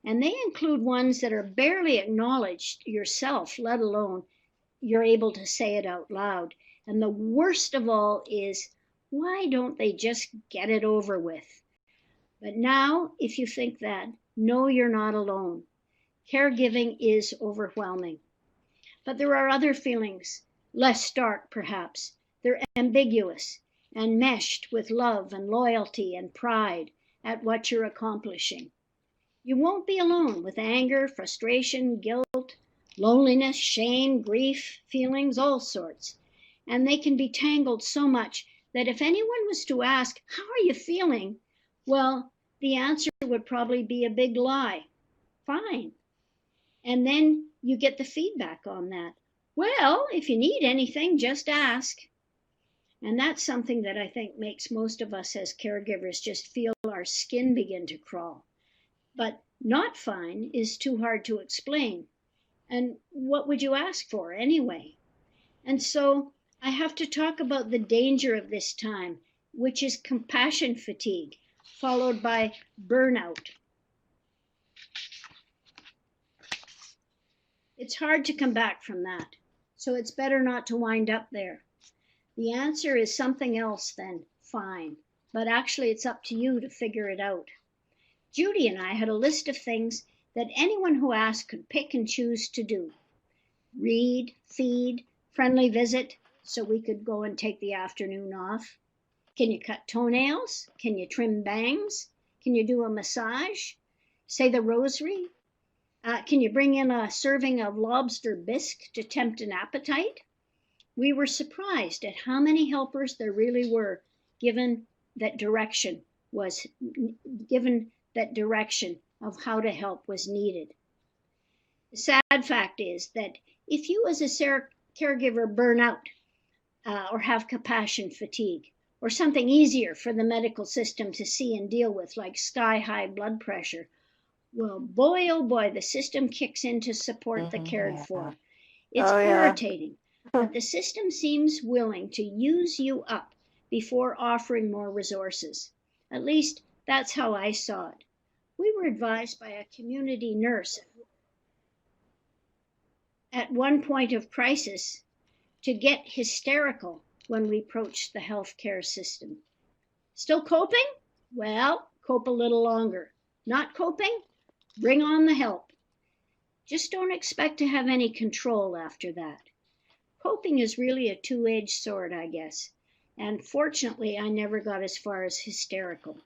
And they include ones that are barely acknowledged yourself, let alone you're able to say it out loud. And the worst of all is, why don't they just get it over with? But now, if you think that, know you're not alone. Caregiving is overwhelming. But there are other feelings, less stark perhaps. They're ambiguous and meshed with love and loyalty and pride at what you're accomplishing. You won't be alone with anger, frustration, guilt, loneliness, shame, grief, feelings, all sorts. And they can be tangled so much that if anyone was to ask, how are you feeling? Well, the answer would probably be a big lie. Fine. And then you get the feedback on that. Well, if you need anything, just ask. And that's something that I think makes most of us as caregivers just feel our skin begin to crawl. But not fine is too hard to explain. And what would you ask for anyway? And so I have to talk about the danger of this time, which is compassion fatigue, followed by burnout. It's hard to come back from that, so it's better not to wind up there. The answer is something else than fine, but actually it's up to you to figure it out. Judy and I had a list of things that anyone who asked could pick and choose to do. Read, feed, friendly visit, so we could go and take the afternoon off. Can you cut toenails? Can you trim bangs? Can you do a massage? Say the rosary? Can you bring in a serving of lobster bisque to tempt an appetite? We were surprised at how many helpers there really were, given that direction of how to help was needed. The sad fact is that if you as a caregiver burn out or have compassion fatigue, or something easier for the medical system to see and deal with, like sky-high blood pressure, well, boy, oh boy, the system kicks in to support the cared for. It's irritating, but the system seems willing to use you up before offering more resources. At least, that's how I saw it. We were advised by a community nurse at one point of crisis to get hysterical when we approached the healthcare system. Still coping? Well, cope a little longer. Not coping? Bring on the help. Just don't expect to have any control after that. Coping is really a two-edged sword, I guess. And fortunately, I never got as far as hysterical.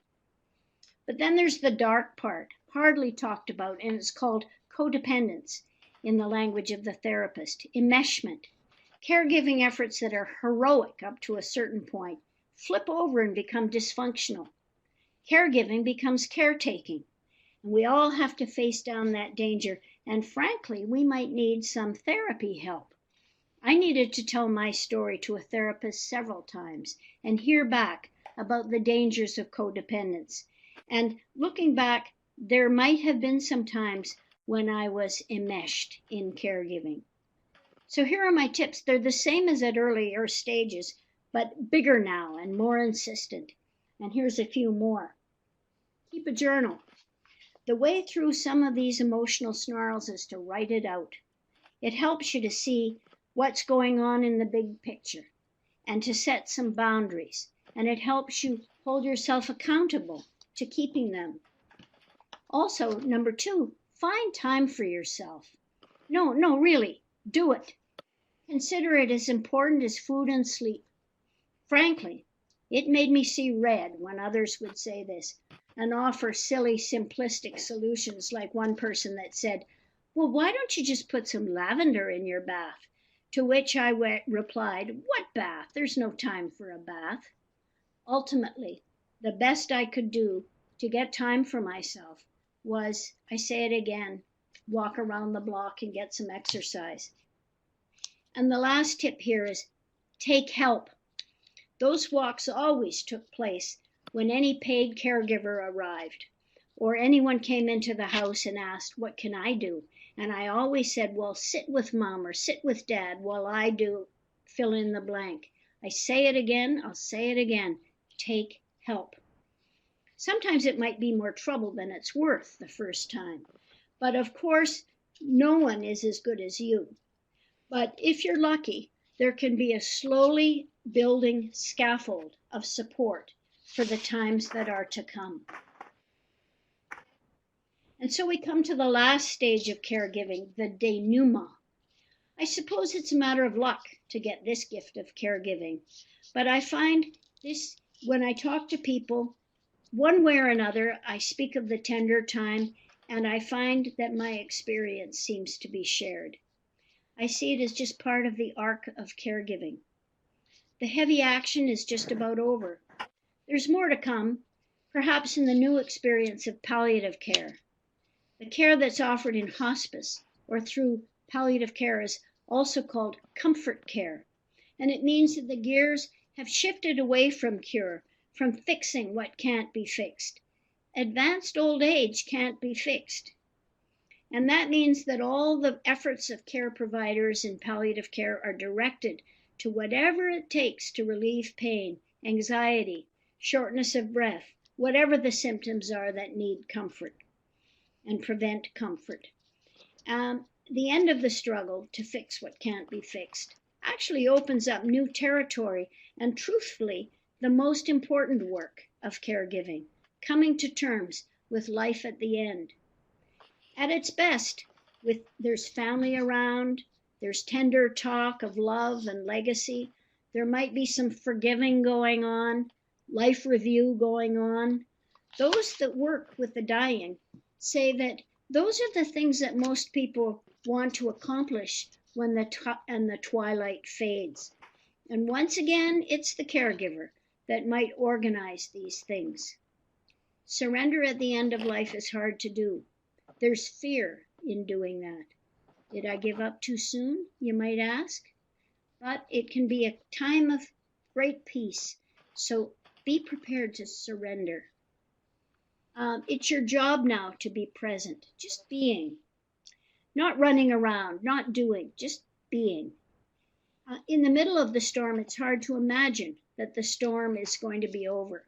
But then there's the dark part, hardly talked about, and it's called codependence in the language of the therapist, enmeshment. Caregiving efforts that are heroic up to a certain point flip over and become dysfunctional. Caregiving becomes caretaking, and we all have to face down that danger, and frankly, we might need some therapy help. I needed to tell my story to a therapist several times and hear back about the dangers of codependence. And looking back, there might have been some times when I was enmeshed in caregiving. So here are my tips. They're the same as at earlier stages, but bigger now and more insistent. And here's a few more. Keep a journal. The way through some of these emotional snarls is to write it out. It helps you to see what's going on in the big picture and to set some boundaries. And it helps you hold yourself accountable to keeping them. Also, number 2, find time for yourself. No, really, do it. Consider it as important as food and sleep. Frankly, it made me see red when others would say this and offer silly, simplistic solutions, like one person that said, well, why don't you just put some lavender in your bath? To which I replied, what bath? There's no time for a bath. Ultimately, the best I could do to get time for myself was, I say it again, walk around the block and get some exercise. And the last tip here is take help. Those walks always took place when any paid caregiver arrived or anyone came into the house and asked, what can I do? And I always said, well, sit with mom or sit with dad while I do fill in the blank. I say it again, I'll say it again, take help. Sometimes it might be more trouble than it's worth the first time. But of course, no one is as good as you. But if you're lucky, there can be a slowly building scaffold of support for the times that are to come. And so we come to the last stage of caregiving, the denouement. I suppose it's a matter of luck to get this gift of caregiving, but I find this when I talk to people, one way or another, I speak of the tender time, and I find that my experience seems to be shared. I see it as just part of the arc of caregiving. The heavy action is just about over. There's more to come, perhaps in the new experience of palliative care. The care that's offered in hospice or through palliative care is also called comfort care, and it means that the gears have shifted away from cure, from fixing what can't be fixed. Advanced old age can't be fixed. And that means that all the efforts of care providers in palliative care are directed to whatever it takes to relieve pain, anxiety, shortness of breath, whatever the symptoms are that need comfort and prevent comfort. the end of the struggle to fix what can't be fixed actually opens up new territory and, truthfully, the most important work of caregiving, coming to terms with life at the end. At its best, there's family around, there's tender talk of love and legacy, there might be some forgiving going on, life review going on. Those that work with the dying say that those are the things that most people want to accomplish when the twilight fades. And once again, it's the caregiver that might organize these things. Surrender at the end of life is hard to do. There's fear in doing that. Did I give up too soon, you might ask? But it can be a time of great peace, so be prepared to surrender. It's your job now to be present, just being. Not running around, not doing, just being. In the middle of the storm, it's hard to imagine that the storm is going to be over.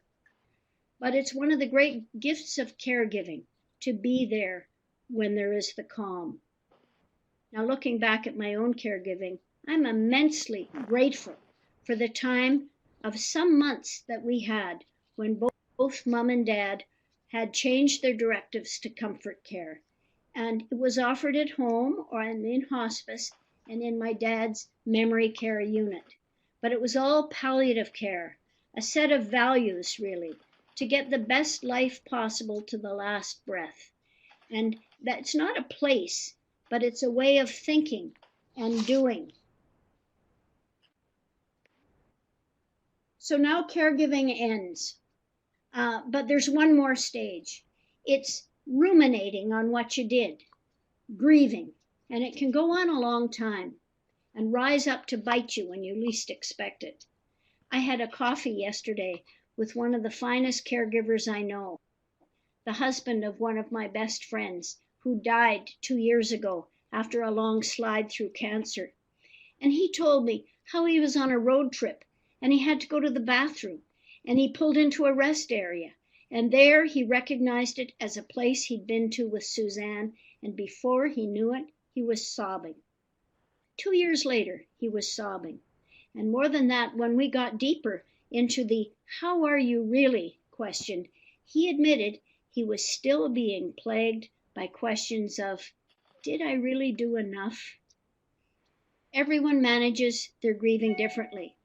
But it's one of the great gifts of caregiving to be there when there is the calm. Now, looking back at my own caregiving, I'm immensely grateful for the time of some months that we had when both Mom and Dad had changed their directives to comfort care. And it was offered at home or in hospice and in my dad's memory care unit. But it was all palliative care, a set of values, really, to get the best life possible to the last breath. And that's not a place, but it's a way of thinking and doing. So now caregiving ends, but there's one more stage. It's ruminating on what you did, grieving, and it can go on a long time and rise up to bite you when you least expect it. I had a coffee yesterday with one of the finest caregivers I know, the husband of one of my best friends who died 2 years ago after a long slide through cancer. And he told me how he was on a road trip and he had to go to the bathroom and he pulled into a rest area. And there he recognized it as a place he'd been to with Suzanne, and before he knew it, he was sobbing. 2 years later, he was sobbing. And more than that, when we got deeper into the "how are you really" question, he admitted he was still being plagued by questions of, did I really do enough? Everyone manages their grieving differently,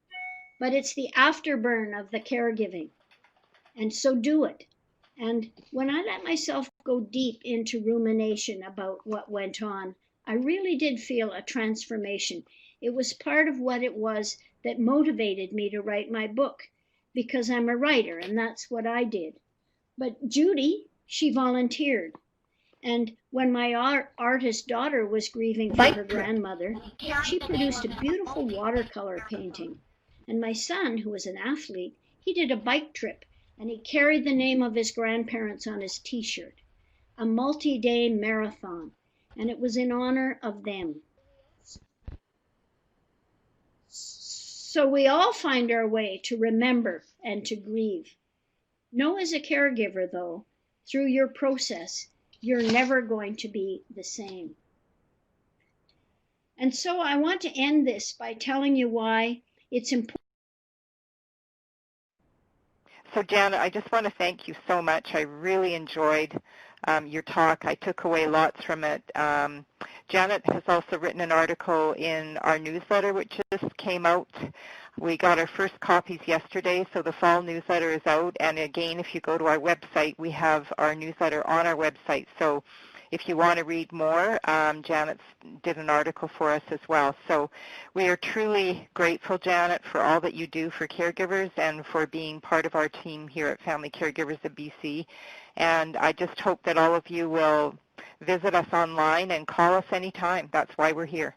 but it's the afterburn of the caregiving. And so do it. And when I let myself go deep into rumination about what went on, I really did feel a transformation. It was part of what it was that motivated me to write my book, because I'm a writer and that's what I did. But Judy, she volunteered. And when my artist daughter was grieving for her grandmother, she produced a beautiful watercolor painting. And my son, who was an athlete, he did a bike trip and he carried the name of his grandparents on his t-shirt, a multi-day marathon, and it was in honor of them. So we all find our way to remember and to grieve. Know as a caregiver, though, through your process, you're never going to be the same. And so I want to end this by telling you why it's important. So Janet, I just want to thank you so much. I really enjoyed your talk. I took away lots from it. Janet has also written an article in our newsletter, which just came out. We got our first copies yesterday, so the fall newsletter is out. And again, if you go to our website, we have our newsletter on our website. So if you want to read more, Janet did an article for us as well. So we are truly grateful, Janet, for all that you do for caregivers and for being part of our team here at Family Caregivers of BC. And I just hope that all of you will visit us online and call us anytime. That's why we're here.